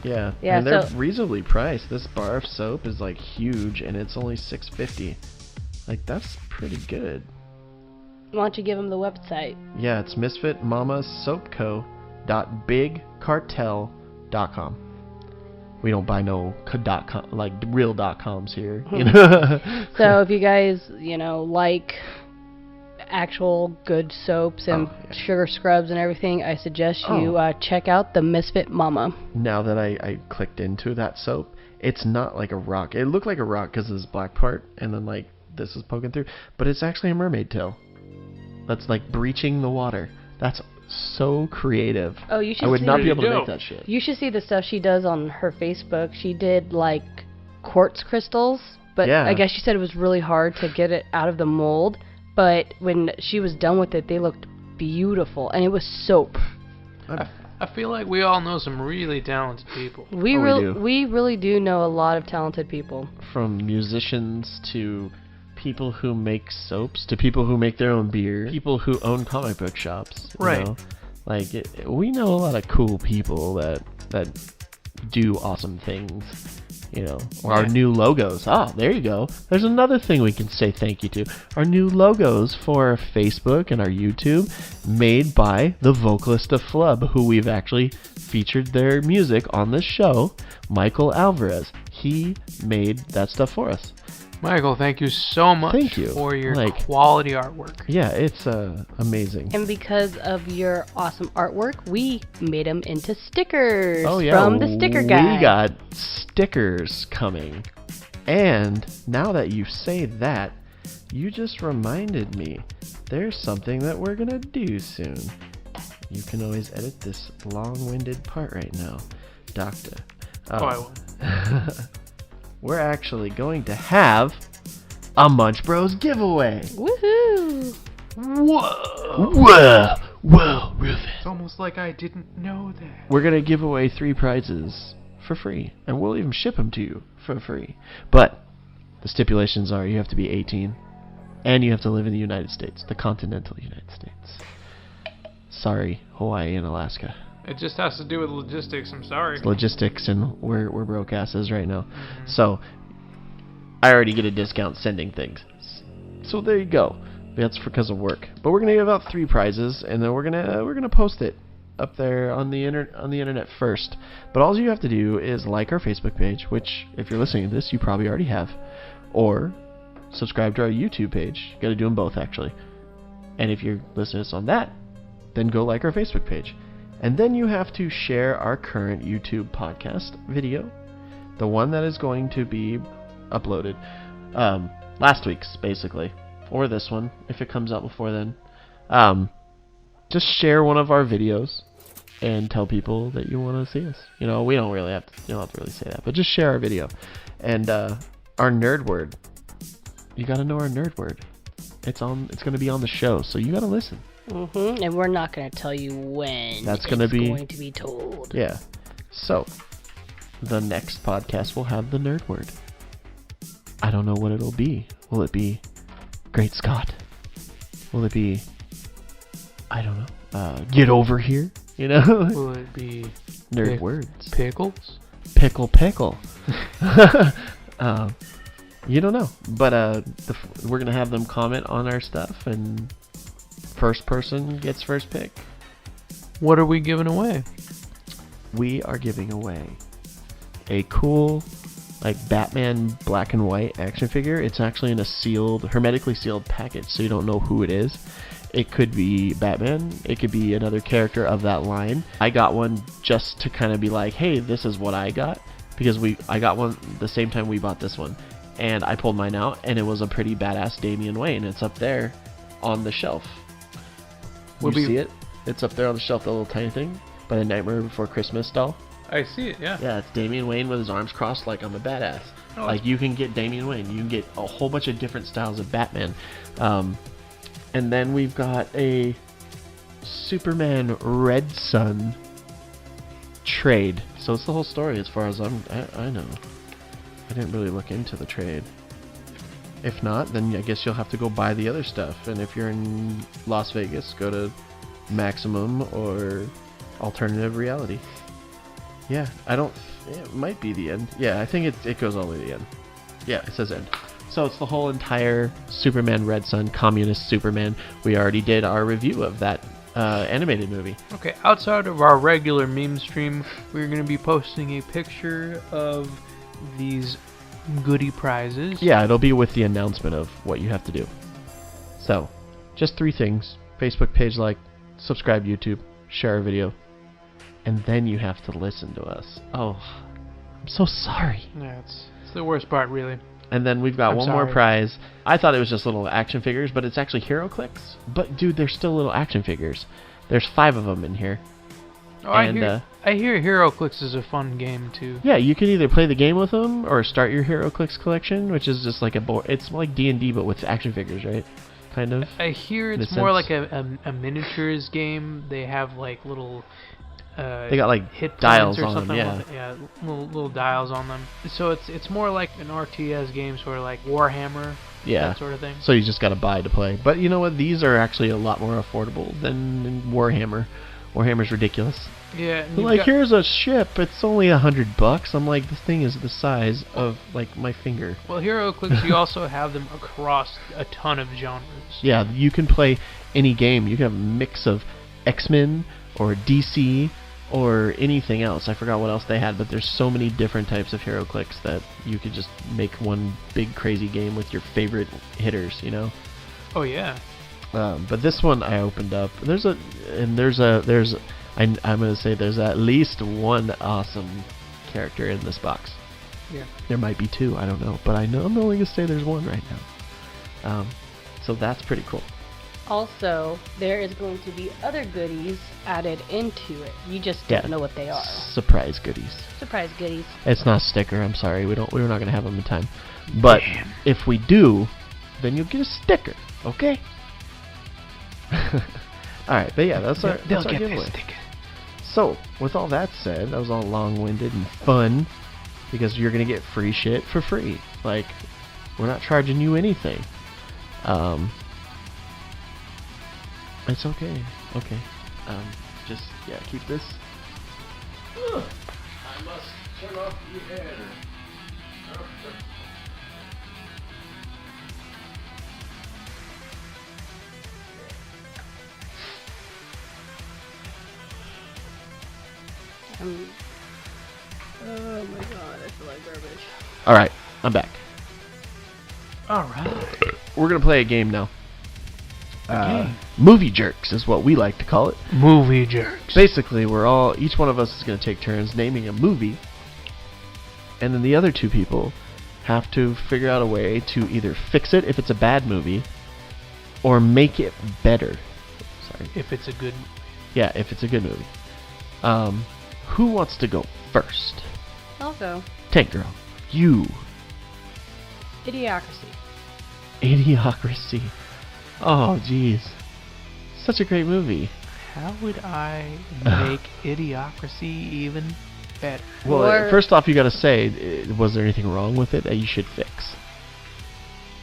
Yeah, and they're reasonably priced. This bar of soap is like huge, and it's only $6.50. Like that's pretty good. Why don't you give them the website? Yeah, it's misfitmamasoapco.bigcartel.com. We don't buy no .com, like real .coms here. So if you guys, like actual good soaps and sugar scrubs and everything, I suggest you check out the Misfit Mama. Now that I clicked into that soap, it's not like a rock. It looked like a rock because of this black part, and then like this is poking through, but it's actually a mermaid tail. That's like breaching the water. That's so creative. Oh, you should. I would not be able to make that shit. You should see the stuff she does on her Facebook. She did like quartz crystals, but I guess she said it was really hard to get it out of the mold. But when she was done with it, they looked beautiful, and it was soap. I feel like we all know some really talented people. We really do know a lot of talented people. From musicians to people who make soaps to people who make their own beer, people who own comic book shops. Right. Like we know a lot of cool people that do awesome things. Our new logos. There you go. There's another thing we can say thank you to. Our new logos for our Facebook and our YouTube, made by the vocalist of Flub, who we've actually featured their music on this show, Michael Alvarez. He made that stuff for us. Michael, thank you so much for your quality artwork. Yeah, it's amazing. And because of your awesome artwork, we made them into stickers from the sticker guy. We got stickers coming. And now that you say that, you just reminded me there's something that we're going to do soon. You can always edit this long-winded part right now, Doctor. I won't. We're actually going to have a Munch Bros giveaway. Woohoo! Whoa, Rufus. It's almost like I didn't know that. We're going to give away 3 prizes for free, and we'll even ship them to you for free. But the stipulations are you have to be 18, And you have to live in the United States, the continental United States. Sorry, Hawaii and Alaska. It just has to do with logistics. I'm sorry. It's logistics, and we're broke asses right now. So I already get a discount sending things. So there you go. That's because of work. But we're gonna give out 3 prizes, and then we're gonna post it up there on the internet first. But all you have to do is like our Facebook page, which if you're listening to this, you probably already have, or subscribe to our YouTube page. You got to do them both actually. And if you're listening to us on that, then go like our Facebook page. And then you have to share our current YouTube podcast video, the one that is going to be uploaded last week's basically, or this one if it comes out before then. Just share one of our videos and tell people that you want to see us. We don't really have to, you don't have to really say that, but just share our video. And our nerd word, you got to know our nerd word. It's going to be on the show, so you got to listen. And we're not going to tell you when that's going to be told. Yeah. So the next podcast will have the nerd word. I don't know what it'll be. Will it be Great Scott? Will it be, I don't know, get over here? Will it be nerd words? Pickles? Pickle. You don't know, but we're gonna have them comment on our stuff, and first person gets first pick. What are we giving away? We are giving away a cool, Batman black and white action figure. It's actually in a hermetically sealed package, so you don't know who it is. It could be Batman. It could be another character of that line. I got one just to kind of be like, hey, this is what I got, because I got one the same time we bought this one, and I pulled mine out, and it was a pretty badass Damian Wayne. It's up there on the shelf. You see it? It's up there on the shelf, the little tiny thing, by the Nightmare Before Christmas doll. I see it, yeah. Yeah, it's Damian Wayne with his arms crossed like I'm a badass. Oh, you can get Damian Wayne. You can get a whole bunch of different styles of Batman. And then we've got a Superman Red Sun trade. So it's the whole story as far as I know. I didn't really look into the trade. If not, then I guess you'll have to go buy the other stuff. And if you're in Las Vegas, go to Maximum or Alternative Reality. Yeah, it might be the end. Yeah, I think it goes all the way to the end. Yeah, it says end. So it's the whole entire Superman Red Sun, Communist Superman. We already did our review of that animated movie. Okay, outside of our regular meme stream, we're going to be posting a picture of these goodie prizes. Yeah, it'll be with the announcement of what you have to do. So, just 3 things. Facebook page like, subscribe YouTube, share our video, and then you have to listen to us. Oh, I'm so sorry. Yeah, it's the worst part, really. And then we've got one more prize. I thought it was just little action figures, but it's actually hero clicks. But dude, they're still little action figures. There's 5 of them in here. Oh, and, I hear Hero Clicks is a fun game too. Yeah, you can either play the game with them or start your Hero Clicks collection, which is just like it's like D&D but with action figures, right? Kind of. I hear it's more like a miniatures game. They have like little. They got like hit dials or on something. them, yeah, little dials on them. So it's more like an RTS game, sort of like Warhammer. Yeah, that sort of thing. So you just got to buy to play. But you know what? These are actually a lot more affordable than Warhammer. Warhammer's ridiculous. Yeah. Like, here's a ship. It's only $100. I'm like, this thing is the size of like my finger. Well, Hero Clicks, you also have them across a ton of genres. Yeah, you can play any game. You can have a mix of X-Men or DC or anything else. I forgot what else they had, but there's so many different types of Hero Clicks that you could just make one big crazy game with your favorite hitters, you know? Oh yeah. But this one I opened up. I'm gonna say there's at least one awesome character in this box. Yeah. There might be 2, I don't know, but I'm only gonna say there's 1 right now. So that's pretty cool. Also, there is going to be other goodies added into it. You just don't know what they are. Surprise goodies. Surprise goodies. It's not a sticker. I'm sorry. We're not gonna have them in time. But if we do, then you'll get a sticker. Okay. All right. But yeah, that's our giveaway. So with all that said, that was all long-winded and fun because you're gonna get free shit for free. Like, we're not charging you anything. It's okay. Okay. Just keep this. Ugh. I must turn off the air. Oh my god, I feel like garbage. All right, I'm back. All right. We're gonna play a game now. Game. Movie jerks is what we like to call it. Movie jerks. Basically, each one of us is gonna take turns naming a movie, and then the other two people have to figure out a way to either fix it if it's a bad movie, or make it better. Sorry. If it's a good. Yeah, if it's a good movie. Who wants to go first? I'll go. Tank Girl. You. Idiocracy. Idiocracy. Oh, jeez. Such a great movie. How would I make Idiocracy even better? Well, Or- first off, you gotta say, was there anything wrong with it that you should fix?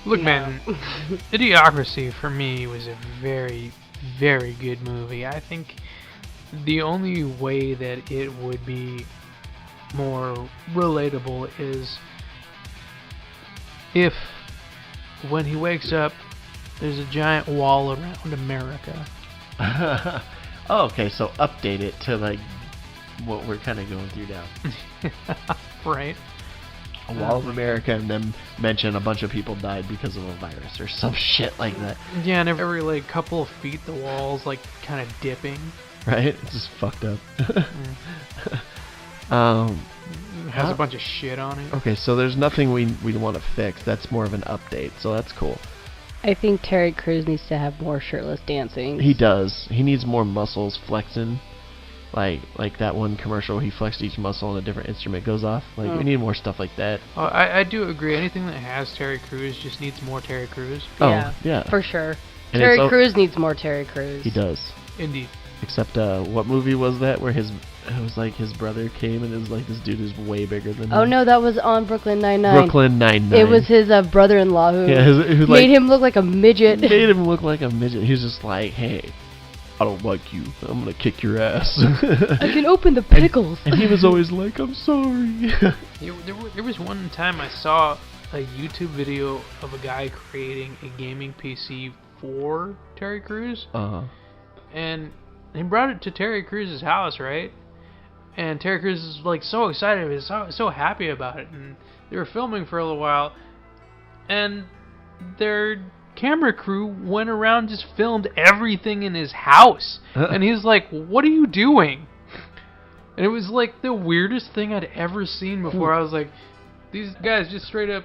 Look, No. man, Idiocracy for me was a very, very good movie. I think the only way that it would be more relatable is if when he wakes up, there's a giant wall around America. Oh, okay, so update it to like what we're kind of going through now. Right? A wall of America, and then mention a bunch of people died because of a virus or some shit like that. Yeah, and every like couple of feet, the wall's like kind of dipping. Right? It's just fucked up. It has a bunch of shit on it. Okay, so there's nothing we want to fix. That's more of an update, so that's cool. I think Terry Crews needs to have more shirtless dancing. He does. He needs more muscles flexing. Like that one commercial where he flexed each muscle and a different instrument goes off. Like, we need more stuff like that. Oh, I do agree. Anything that has Terry Crews just needs more Terry Crews. Oh, yeah. For sure. And Terry it's Crews needs more Terry Crews. He does. Indeed. Except, what movie was that where it was like his brother came and it was like this dude who's way bigger than him? Oh no, that was on Brooklyn Nine-Nine. Brooklyn Nine-Nine. It was his brother-in-law who who made him look like a midget. made him look like a midget. He was just like, hey, I don't like you. I'm gonna kick your ass. I can open the pickles. And he was always like, I'm sorry. There was one time I saw a YouTube video of a guy creating a gaming PC for Terry Crews, and he brought it to Terry Crews' house, right? And Terry Crews is like so excited, he was so happy about it, and they were filming for a little while, and their camera crew went around, just filmed everything in his house, and he's like, what are you doing? And it was like the weirdest thing I'd ever seen before. I was like, these guys just straight up,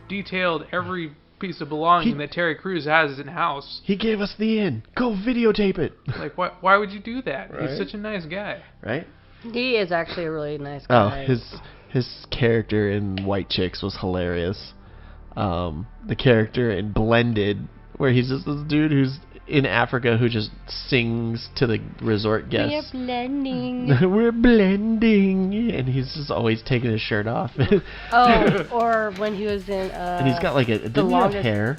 detailed every piece of belonging that Terry Crews has in house. He gave us the in. Go videotape it. Like, why would you do that? Right. He's such a nice guy. Right? He is actually a really nice guy. Oh, his character in White Chicks was hilarious. The character in Blended, where he's just this dude who's in Africa who just sings to the resort guests. We're blending. We're blending, and he's just always taking his shirt off. Oh, or when he was in and he's got like didn't he have longest- hair,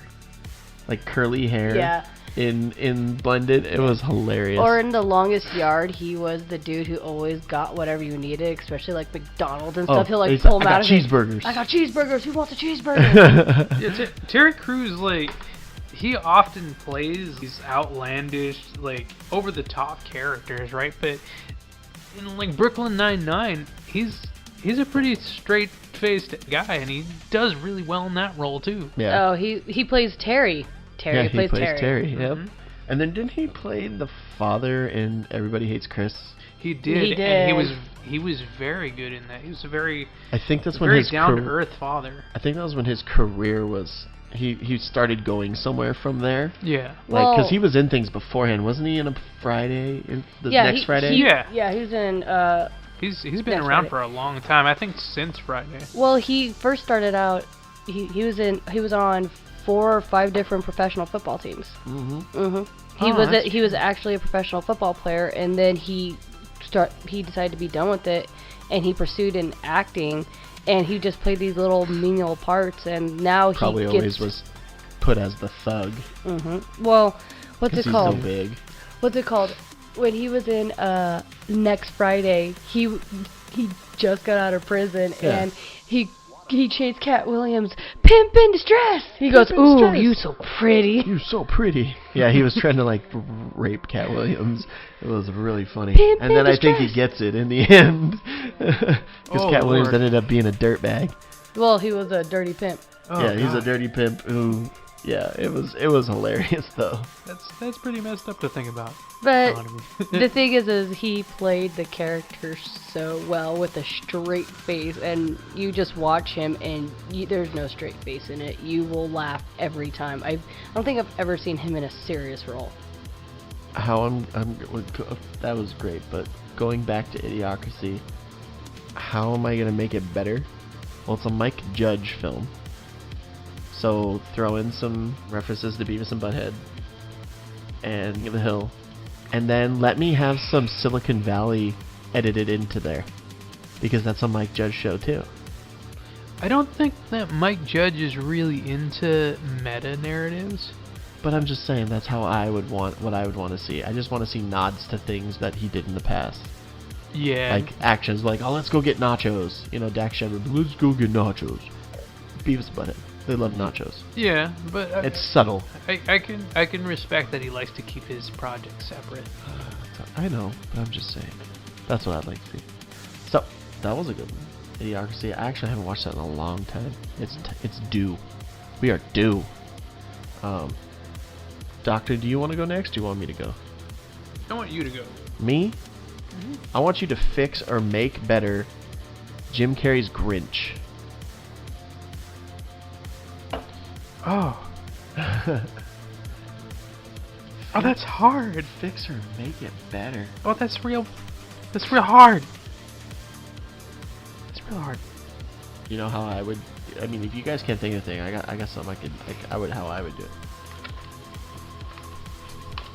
like curly hair. Yeah. In Blended, it was hilarious. Or in The Longest Yard, he was the dude who always got whatever you needed, especially like McDonald's and stuff. He'll like he's pull like, them I out got of it. cheeseburgers. I got cheeseburgers. Who wants a cheeseburger? Yeah, Terry Crews, like, he often plays these outlandish, like, over-the-top characters, right? But in, like, Brooklyn Nine-Nine, he's a pretty straight-faced guy, and he does really well in that role, too. Yeah. Oh, he plays Terry. Yeah, he plays Terry. Terry. Yep. Mhm. And then didn't he play the father in Everybody Hates Chris? He did, and he was very good in that. He was a very I think that's when very his down-to-earth father. I think that was when his career was. He started going somewhere from there. Yeah. Like, because Well- he was in things beforehand, wasn't he? In a Friday, next Friday. Yeah. He was in. He's been Next around Friday. for a long time. I think since Friday. Well, he first started out. He was on 4 or 5 different professional football teams. Mm-hmm. Mm-hmm. He was actually a professional football player, and then he decided to be done with it, and he pursued in acting, and he just played these little menial parts, and now Probably he always gets was put as the thug. Well, what's 'Cause it called? He's so big. What's it called? When he was in Next Friday, he just got out of prison and he chased Cat Williams, pimp in distress. He goes, in "Ooh, distress. you so pretty." You're so pretty. Yeah, he was trying to like rape Cat Williams. It was really funny. Pimp And in then I think he distress. gets it in the end. Because Oh, Cat Williams Lord. ended up being a dirtbag. Well, he was a dirty pimp. Oh, Yeah, he's a God. dirty pimp who. Yeah, it was hilarious though. That's pretty messed up to think about. But Honestly. the thing is he played the character so well with a straight face, and you just watch him, and there's no straight face in it. You will laugh every time. I don't think I've ever seen him in a serious role. That was great, but going back to Idiocracy, how am I gonna make it better? Well, it's a Mike Judge film, so throw in some references to Beavis and Butthead and The Hill, and then let me have some Silicon Valley edited into there, because that's a Mike Judge show too. I don't think that Mike Judge is really into meta narratives. But I'm just saying that's how I would want to see. I just want to see nods to things that he did in the past. Yeah. Like actions like, oh, let's go get nachos. You know, Dax Shepard, let's go get nachos. Beavis and Butthead. They love nachos. Yeah, but It's subtle. I can respect that he likes to keep his projects separate. I know, but I'm just saying. That's what I'd like to see. So, that was a good one. Idiocracy. I actually haven't watched that in a long time. It's due. We are due. Doctor, do you want to go next? Or do you want me to go? I want you to go. Me? I want you to fix or make better Jim Carrey's Grinch. Oh. Oh, that's hard. Fix or make it better. Oh, that's real hard. That's real hard. You know how I would? I mean, if you guys can't think of anything, I got something how I would do it.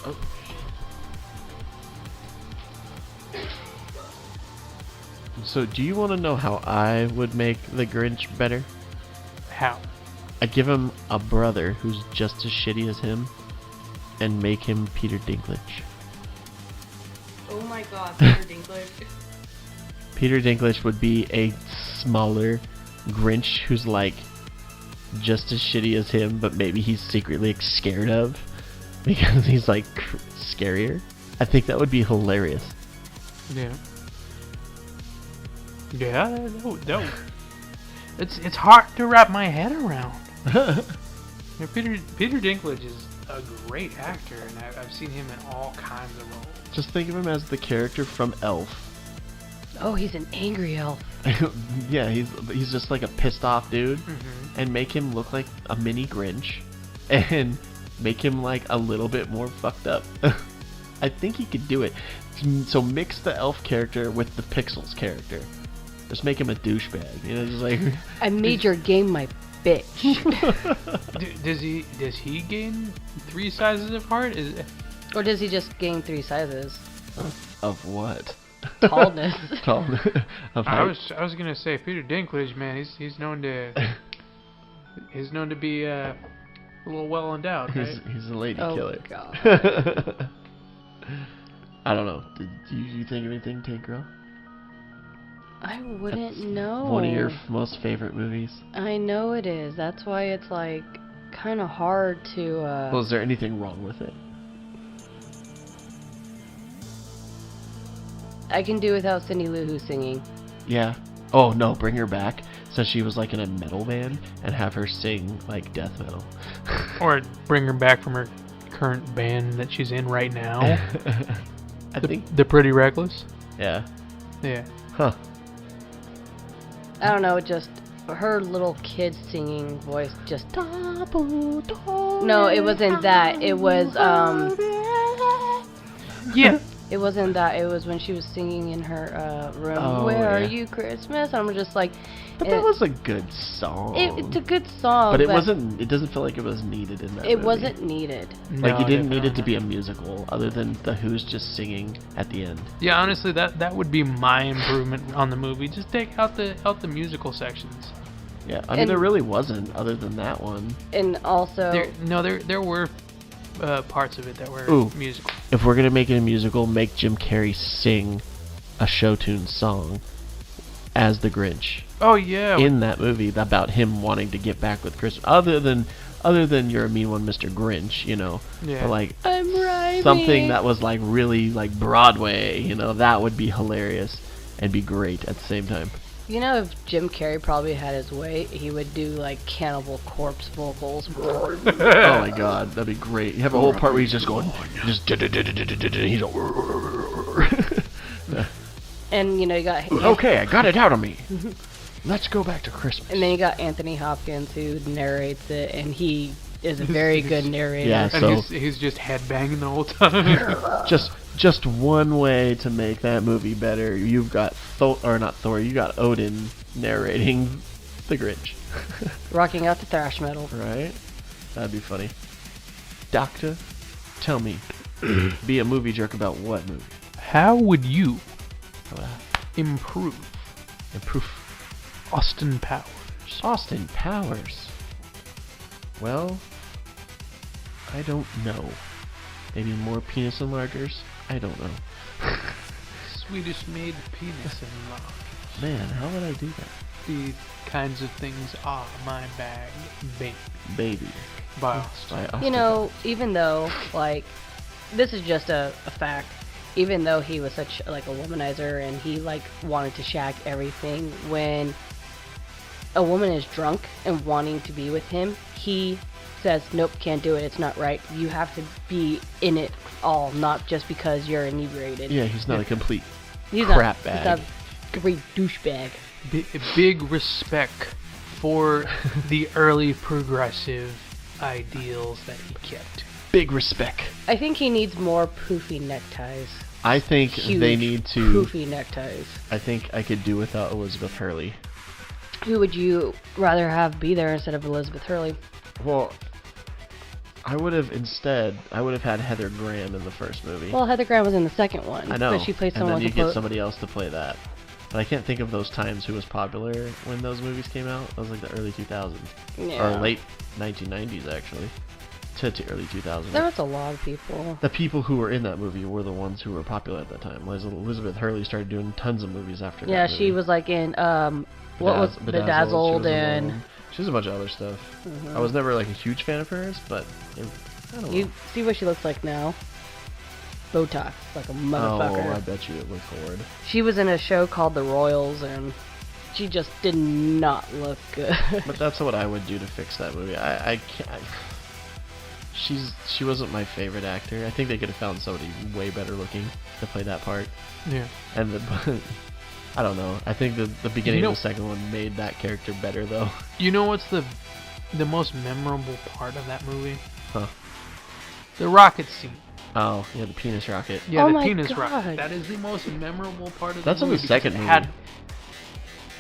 Oh. So, do you want to know how I would make the Grinch better? How? I'd give him a brother who's just as shitty as him, and make him Peter Dinklage. Oh my God, Peter Dinklage. Peter Dinklage would be a smaller Grinch who's like just as shitty as him, but maybe he's secretly scared of because he's like scarier. I think that would be hilarious. Yeah. Yeah. No. It's hard to wrap my head around. Yeah, Peter Dinklage is a great actor, and I've seen him in all kinds of roles. Just think of him as the character from Elf. Oh, he's an angry elf. Yeah, he's just like a pissed off dude, Mm-hmm. and make him look like a mini Grinch, and make him like a little bit more fucked up. I think he could do it. So mix the elf character with the Pixels character. Just make him a douchebag. You know, just like I made your game my bitch. Does he gain 3 sizes of heart? Or does he just gain 3 sizes? of what? Tallness. Tall. Of I height. was gonna say Peter Dinklage, man. He's known to be a little well endowed, right? He's a lady Oh killer. God. I don't know. Do you think of anything, Tank Girl? I wouldn't know. One of your most favorite movies. I know it is. That's why it's like kind of hard to. Well, is there anything wrong with it? I can do without Cindy Lou Who singing. Yeah. Oh no, bring her back. So she was like in a metal band, and have her sing like death metal. Or bring her back from her current band that she's in right now. I think. The Pretty Reckless. Yeah. Yeah. Huh. I don't know, just her little kid singing voice just. No, it wasn't that. It was Yeah. It wasn't that. It was when she was singing in her room. Oh, Where are yeah. you, Christmas? And I'm just like. But that was a good song. It's a good song. But it wasn't. It doesn't feel like it was needed in that. It movie. wasn't needed. Like No, you didn't need definitely it to be a not. musical, other than the Who's just singing at the end. Yeah, honestly, that would be my improvement on the movie. Just take out the musical sections. Yeah, I mean, there really wasn't, other than that one. And also... There were parts of it that were musical. If we're going to make it a musical, make Jim Carrey sing a show tune song as the Grinch. Oh, yeah. In that movie about him wanting to get back with Christmas. Other than You're a Mean One, Mr. Grinch, you know. Yeah. But, like, I'm rhyming. something that was, like, really, like, Broadway, you know, that would be hilarious and be great at the same time. You know, if Jim Carrey probably had his way, he would do, like, Cannibal Corpse vocals. Oh, my God. That'd be great. You have a whole part where he's just going, he's And, you know, you got... okay, I got it out of me. Let's go back to Christmas. And then you got Anthony Hopkins, who narrates it, and he is a very good narrator. Yeah, so and he's just headbanging the whole time. just one way to make that movie better. You've got you got Odin narrating the Grinch. Rocking out the thrash metal. Right? That'd be funny. Doctor, tell me, be a movie jerk about what movie? How would you improve Austin Powers? Austin Powers. Well, I don't know. Maybe more penis enlargers? I don't know. Swedish made penis enlarged. Man, how would I do that? These kinds of things are my bag, baby. Baby. By Austin. You know, even though, like, this is just a fact, even though he was such, like, a womanizer and he, like, wanted to shag everything, when a woman is drunk and wanting to be with him, he says, nope, can't do it, it's not right. You have to be in it all, not just because you're inebriated. Yeah, he's not a complete He's crap not, bag. He's not a complete douchebag. Big respect for the early progressive ideals that he kept. Big respect. I think he needs more poofy neckties. I think Huge they need to... poofy neckties. I think I could do without Elizabeth Hurley. Who would you rather have be there instead of Elizabeth Hurley? Well, I would have had Heather Graham in the first movie. Well, Heather Graham was in the second one. I know. But she played someone and then you completely... get somebody else to play that. But I can't think of those times who was popular when those movies came out. That was like the early 2000s. Yeah. Or late 1990s, actually. To early 2000s. There was a lot of people. The people who were in that movie were the ones who were popular at that time. Elizabeth Hurley started doing tons of movies after that. Yeah, movie. she was like in, what was Bedazzled and... She was a bunch of other stuff. I was never like a huge fan of hers, but I don't know. You see what she looks like now? Botox, like a motherfucker. Oh, I bet you it looked horrid. She was in a show called The Royals, and she just did not look good. But that's what I would do to fix that movie. I can't... She wasn't my favorite actor. I think they could have found somebody way better looking to play that part. Yeah. And I don't know. I think the beginning of the second one made that character better, though. You know what's the most memorable part of that movie? Huh. The rocket scene. Oh, yeah, the penis rocket. Yeah, Oh the my penis God. rocket. That is the most memorable part of That's the in movie. the second because it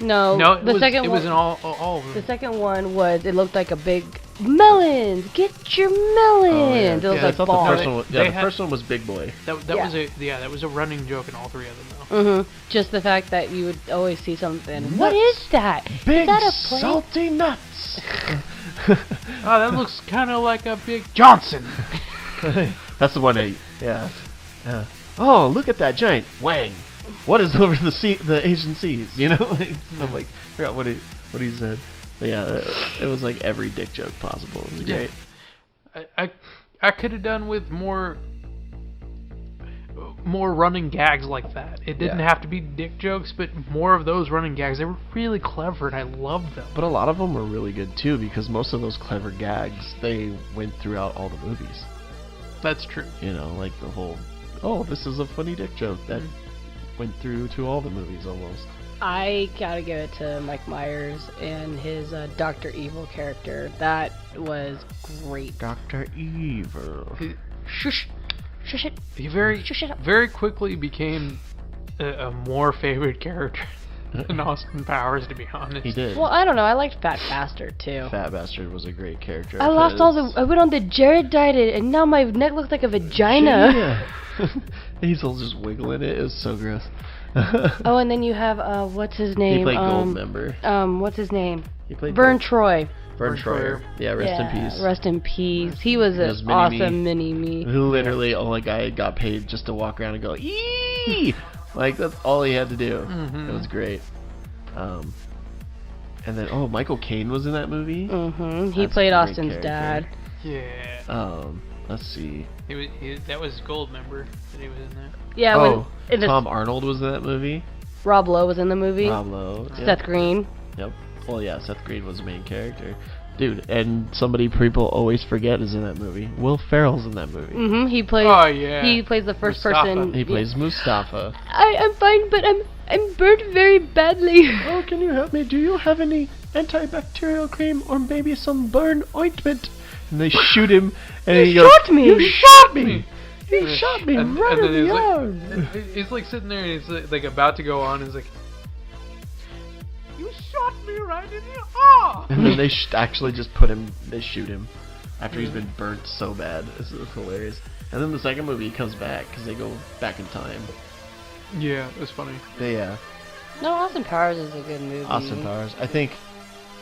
movie. No, it the was, second it one. was in all of them. The second one was, it looked like a big melons. Get your melons. Oh, yeah. It was I like thought balls. the first one was, They the had- first one was Big Boy. That was a running joke in all three of them though. Just the fact that you would always see something. Nuts. What is that? Big is that a plate? salty nuts. Oh, that looks kind of like a big Johnson. That's the one. Yeah. Oh, look at that giant wang. What is over the Asian seas? You know, I'm like, I forgot what he said. But yeah, it was like every dick joke possible. It was great. I could have done with more running gags like that. It didn't have to be dick jokes, but more of those running gags. They were really clever, and I loved them. But a lot of them were really good too, because most of those clever gags they went throughout all the movies. That's true. You know, like the whole, oh, this is a funny dick joke that went through to all the movies almost. I gotta give it to Mike Myers and his Dr. Evil character. That was great. Dr. Evil. Shush. Shush it. He very Shush it up. very quickly became a more favorite character than Austin Powers, to be honest. He did. Well, I don't know. I liked Fat Bastard too. Fat Bastard was a great character. I lost all the. I went on the Jared diet, and now my neck looks like a vagina. Yeah. He's all just wiggling it. It was so gross. Oh, and then you have what's his name? He played Goldmember. What's his name? He played Vern both. Troy. Vern Troyer. Yeah, rest in peace. Rest in peace. He was an awesome mini-me. Who literally only guy got paid just to walk around and go, eee! Like, that's all he had to do. It was great. And then, Michael Caine was in that movie. He played Austin's dad. Yeah. Let's see. That was Goldmember that he was in that. Yeah. Tom Arnold was in that movie. Rob Lowe was in the movie. Rob Lowe. Seth Green. Yep. Well, yeah, Seth Green was the main character. Dude, and somebody people always forget is in that movie. Will Ferrell's in that movie. He plays. Oh yeah. He plays the first person. He plays Mustafa. I'm fine, but I'm burnt very badly. Oh, can you help me? Do you have any antibacterial cream or maybe some burn ointment? And they shoot him, and he goes, shot me! You shot me! He shot me right in the arm. He's like sitting there, and he's like about to go on, and he's like, "You shot me right in the arm!" And then they actually just they shoot him after he's been burnt so bad. It's hilarious. And then the second movie he comes back because they go back in time. Yeah, it was funny. Yeah. No, Austin Powers is a good movie. Austin Powers. I think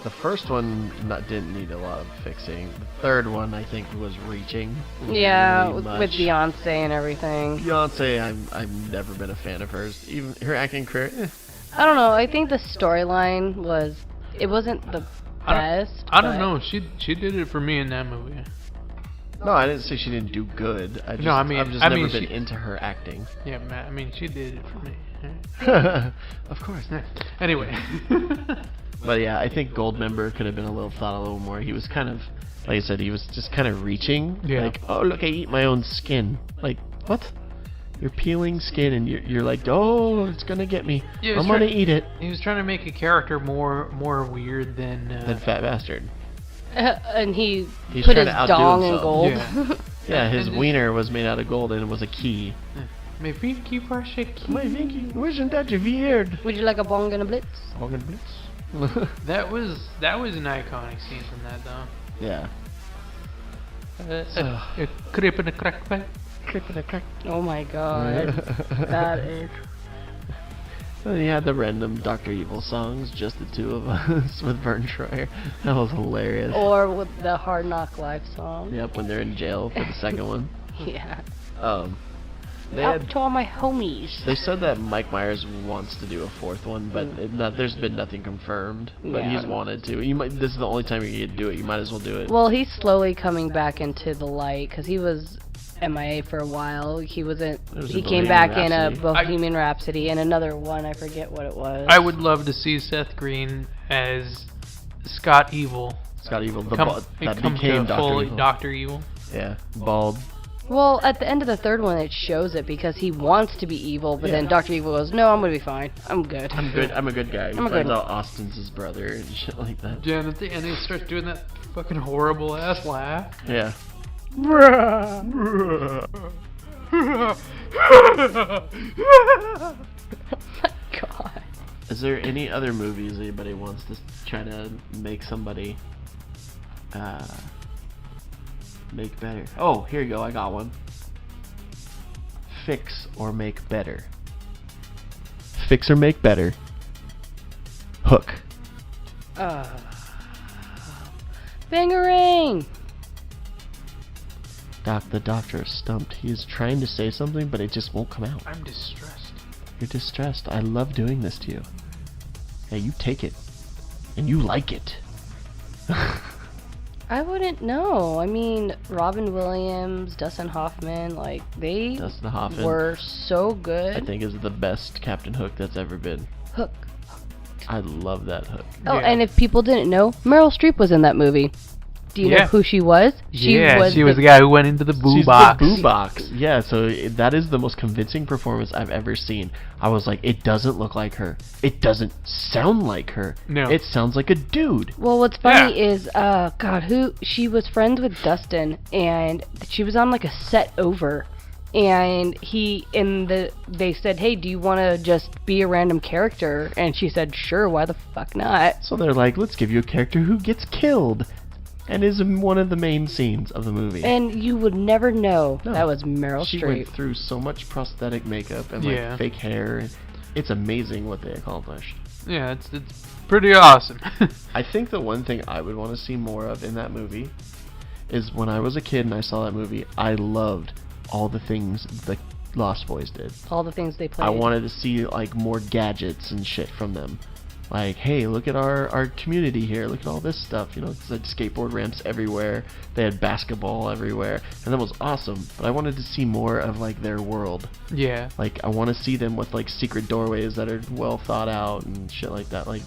the first one didn't need a lot of fixing. The third one, I think, was reaching. Yeah, really with Beyonce and everything. Beyonce, I've never been a fan of hers. Even her acting career. I don't know. I think the storyline wasn't the best. I don't know. She did it for me in that movie. No, I didn't say she didn't do good. I've just never been into her acting. Yeah, I mean, she did it for me. Of course. Anyway. But yeah, I think Goldmember could have been thought a little more. He was kind of, like I said, he was just kind of reaching. Yeah. Like, oh look, I eat my own skin. Like, what? You're peeling skin, and you're like, oh, it's gonna get me. Yeah, I'm gonna eat it. He was trying to make a character more weird than Fat Bastard. And he's trying put his to outdo dong in himself. gold. Yeah. Yeah, his wiener was made out of gold, and it was a key. My Vinky brush a key. My Vinky, wasn't that weird? Would you like a bong and a blitz? Bong and Blitz. That was an iconic scene from that though. Yeah. A creep and a crack pipe. Creep and a crack. Oh my god. That is. And he had the random Dr. Evil songs, just the two of us with Vern Troyer. That was hilarious. Or with the Hard Knock Life song. Yep, when they're in jail for the second one. Yeah. They to all my homies. They said that Mike Myers wants to do a fourth one, but there's been nothing confirmed. But he's wanted to. This is the only time you get to do it. You might as well do it. Well, he's slowly coming back into the light because he was MIA for a while. He came back in a Bohemian Rhapsody and another one. I forget what it was. I would love to see Seth Green as Scott Evil. Scott Evil, that became Dr. Evil. Yeah, bald. Well, at the end of the third one, it shows it because he wants to be evil, but then Dr. Evil goes, "No, I'm gonna be fine. I'm good. I'm good. I'm a good guy." He I'm a finds good- out Austin's his brother and shit like that. Yeah, and at the end he starts doing that fucking horrible ass laugh. Yeah. God. Is there any other movies anybody wants to try to make somebody make better? Oh, here you go. I got one. Fix or make better. Fix or make better. Hook. Bangarang! The doctor is stumped. He is trying to say something, but it just won't come out. I'm distressed. You're distressed. I love doing this to you. Hey, you take it. And you like it. I wouldn't know. I mean, Robin Williams, Dustin Hoffman, they Dustin Hoffman, were so good. I think, is the best Captain Hook that's ever been. Hook. I love that Hook. Oh, Yeah. and if people didn't know, Meryl Streep was in that movie. Do you know who she was? She was the guy who went into the boo box. The boo box. Yeah, so that is the most convincing performance I've ever seen. I was like, it doesn't look like her. It doesn't sound like her. No. It sounds like a dude. Well, what's funny is, she was friends with Dustin, and she was on like a set over, and they said, "Hey, do you want to just be a random character?" And she said, "Sure, why the fuck not?" So they're like, let's give you a character who gets killed. And is in one of the main scenes of the movie. And you would never know that was Meryl She Streep. went through so much prosthetic makeup and fake hair. It's amazing what they accomplished. Yeah, pretty awesome. I think the one thing I would want to see more of in that movie is when I was a kid and I saw that movie, I loved all the things the Lost Boys did. All the things they played. I wanted to see like more gadgets and shit from them. Like, hey, look at our community here. Look at all this stuff. You know, it's like skateboard ramps everywhere. They had basketball everywhere, and that was awesome. But I wanted to see more of like their world. Yeah. Like, I want to see them with like secret doorways that are well thought out and shit like that. Like,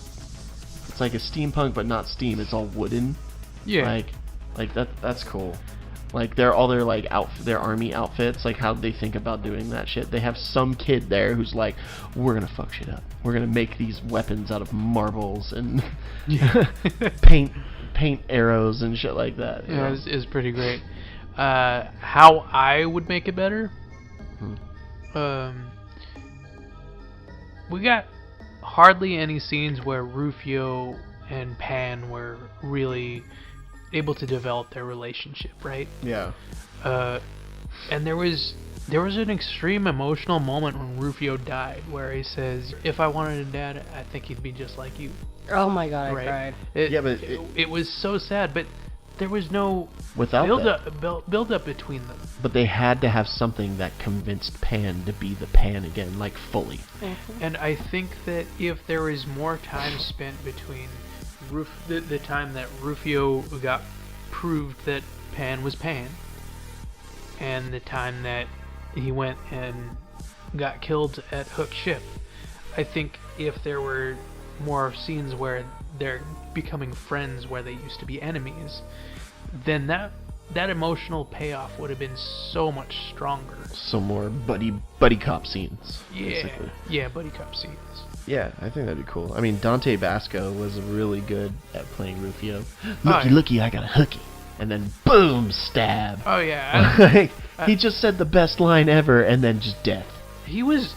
it's like a steampunk, but not steam. It's all wooden. Yeah. Like that's cool. Like all their like their army outfits, like how they think about doing that shit. They have some kid there who's like, we're gonna fuck shit up. We're gonna make these weapons out of marbles and paint arrows and shit like that. Yeah, it's pretty great. How I would make it better? We got hardly any scenes where Rufio and Pan were really able to develop their relationship, right? Yeah. And there was an extreme emotional moment when Rufio died, where he says, "If I wanted a dad, I think he'd be just like you." Oh my god, I Right. cried. It was so sad, but there was no Without build up between them. But they had to have something that convinced Pan to be the Pan again, like fully. And I think that if there was more time spent between the time that Rufio got proved that Pan was Pan, and the time that he went and got killed at Hook's ship, I think if there were more scenes where they're becoming friends where they used to be enemies, then that emotional payoff would have been so much stronger. Some more buddy cop scenes. Basically. Yeah, buddy cop scenes. Yeah, I think that'd be cool. I mean, Dante Basco was really good at playing Rufio. Oh, Looky, I got a hooky. And then, boom, stab. Oh yeah. Like, he just said the best line ever, and then just death. He was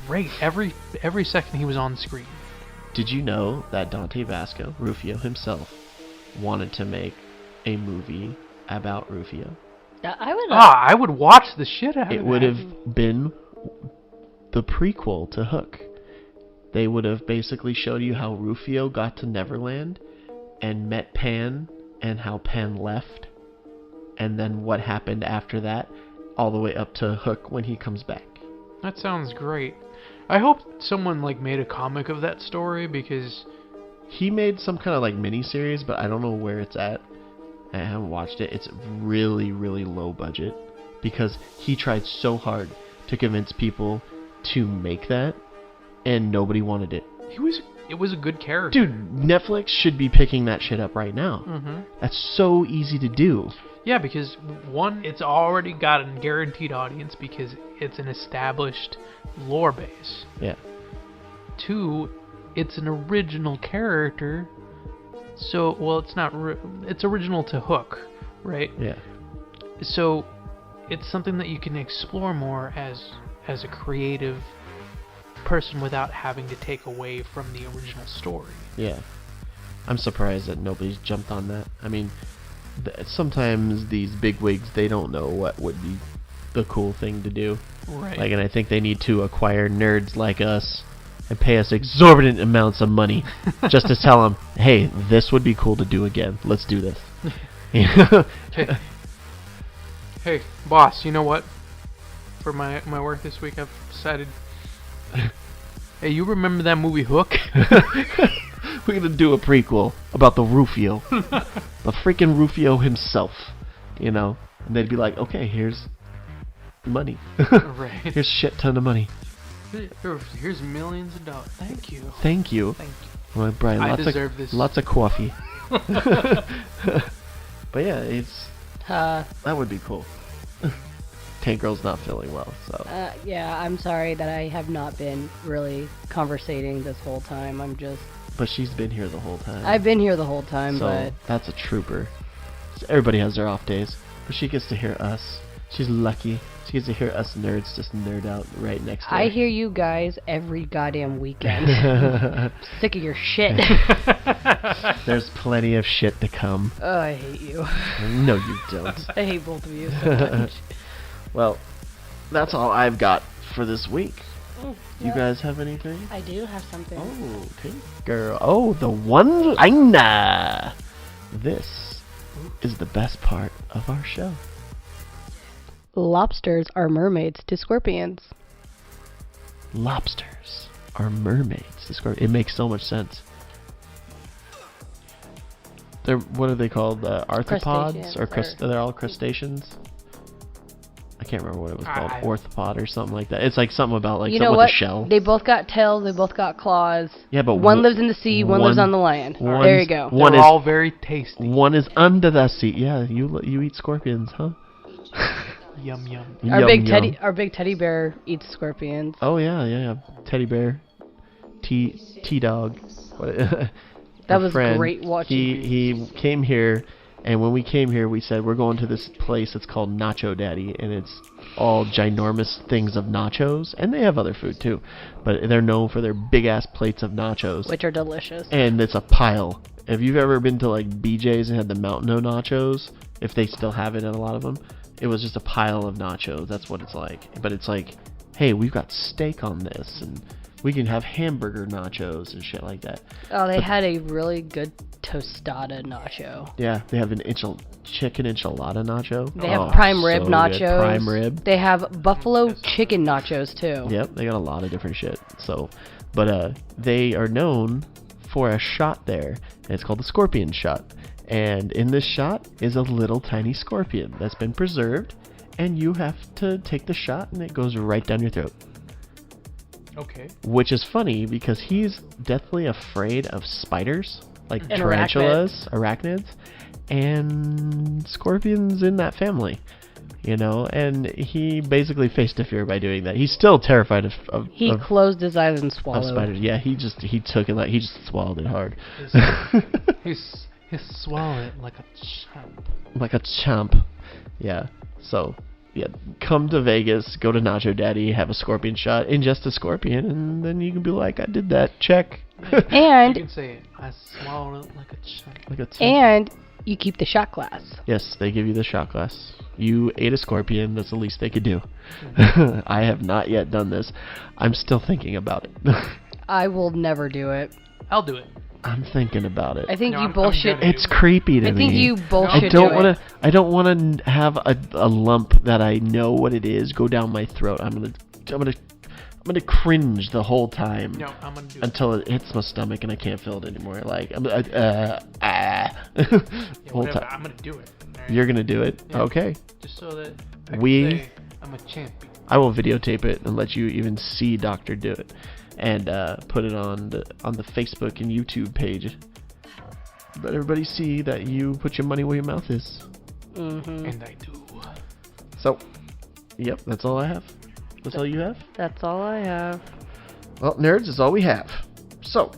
great every second he was on screen. Did you know that Dante Basco, Rufio himself, wanted to make a movie about Rufio? I would watch the shit out of it. It would have been the prequel to Hook. They would have basically showed you how Rufio got to Neverland and met Pan and how Pan left, and then what happened after that, all the way up to Hook when he comes back. That sounds great. I hope someone made a comic of that story, because he made some kind of mini series, but I don't know where it's at. I haven't watched it. It's really, really low budget because he tried so hard to convince people to make that, and nobody wanted it. It was a good character. Dude, Netflix should be picking that shit up right now. Mm-hmm. That's so easy to do. Yeah, because one, it's already got a guaranteed audience because it's an established lore base. Yeah. Two, it's an original character. So, it's not. It's original to Hook, right? Yeah. So, it's something that you can explore more as a creative person without having to take away from the original story. Yeah. I'm surprised that nobody's jumped on that. I mean, sometimes these bigwigs, they don't know what would be the cool thing to do. Right. And I think they need to acquire nerds like us and pay us exorbitant amounts of money just to tell them, hey, this would be cool to do again. Let's do this. Hey, boss, you know what? For my work this week, I've decided... Hey, you remember that movie Hook? We're going to do a prequel about the Rufio. The freaking Rufio himself. And they'd be like, okay, here's money. Right. Here's a shit ton of money. Here's millions of dollars. Thank you. Thank you. Well, Brian, I deserve this. Lots of coffee. But yeah, that would be cool. Tank Girl's not feeling well, so. Yeah, I'm sorry that I have not been really conversating this whole time. But she's been here the whole time. I've been here the whole time, so but... that's a trooper. So everybody has their off days, but she gets to hear us. She's lucky. She gets to hear us nerds just nerd out right next to her. I hear you guys every goddamn weekend. Sick of your shit. There's plenty of shit to come. Oh, I hate you. No, you don't. I hate both of you so much. Well, that's all I've got for this week. You guys have anything? I do have something. Oh, okay. Girl. Oh, the one-liner. This is the best part of our show. Lobsters are mermaids to scorpions. Lobsters are mermaids to scorpions. It makes so much sense. They're, what are they called? Arthropods? They're all crustaceans? I can't remember what it was called. Orthopod or something like that. It's like something about like something with a shell. They both got tails. They both got claws. Yeah, but one lives in the sea. One lives on the land. There you go. They're all very tasty. One is under the sea. Yeah, you eat scorpions, huh? Yum yum. Our big teddy bear eats scorpions. Oh yeah. Teddy bear, T-dog. That was great watching. He came here, and when we came here, we said we're going to this place. It's called Nacho Daddy, and it's all ginormous things of nachos, and they have other food too, but they're known for their big ass plates of nachos, which are delicious. And it's a pile. If you've ever been to like BJ's and had the Mountain O nachos, if they still have it at a lot of them, it was just a pile of nachos. That's what it's like. But it's like, hey, we've got steak on this, and we can have hamburger nachos and shit like that. Oh, they had a really good tostada nacho. Yeah, they have an chicken enchilada nacho. They have prime rib nachos. Good. Prime rib. They have buffalo chicken nachos too. Yep, they got a lot of different shit. So, but they are known for a shot there, and it's called the scorpion shot. And in this shot is a little tiny scorpion that's been preserved, and you have to take the shot, and it goes right down your throat. Okay. Which is funny because he's deathly afraid of spiders, like and tarantulas, arachnids, and scorpions in that family. You know, and he basically faced a fear by doing that. He's still terrified of He closed his eyes and swallowed. Of spiders. Yeah, he took it like he just swallowed it hard. He swallowed it like a chump. Like a chump. Yeah. So, yeah, come to Vegas, go to Nacho Daddy, have a scorpion shot, ingest a scorpion, and then you can be like, I did that. Check. And you can say it. I swallowed it like a chump. Like a chump. And you keep the shot glass. Yes, they give you the shot glass. You ate a scorpion. That's the least they could do. I have not yet done this. I'm still thinking about it. I will never do it. I'll do it. I'm thinking about it. I think you bullshit. It's creepy to me. I think you bullshit. I don't want to have a lump that I know what it is go down my throat. I'm gonna cringe the whole time. No, I'm gonna do until it hits my stomach and I can't feel it anymore. Like yeah, whatever, I'm gonna do it. Right? You're gonna do it? Yeah. Okay. Just so that I can say I'm a champion. I will videotape it and let you even see Doctor do it, and put it on the Facebook and YouTube page. Let everybody see that you put your money where your mouth is. Mm-hmm. And I do. So, yep, that's all I have. That's all you have? That's all I have. Well, nerds is all we have. So,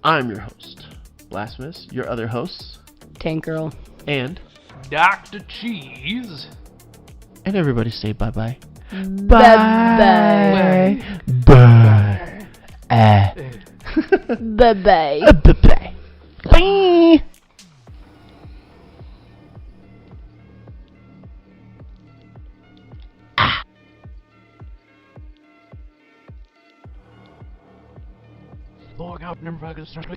I'm your host, Blasphemous. Your other hosts, Tank Girl. And Dr. Cheese. And everybody say bye-bye. Bye-bye. Bye. Bye-bye. Bye-bye. Bye. Log out, never forget to start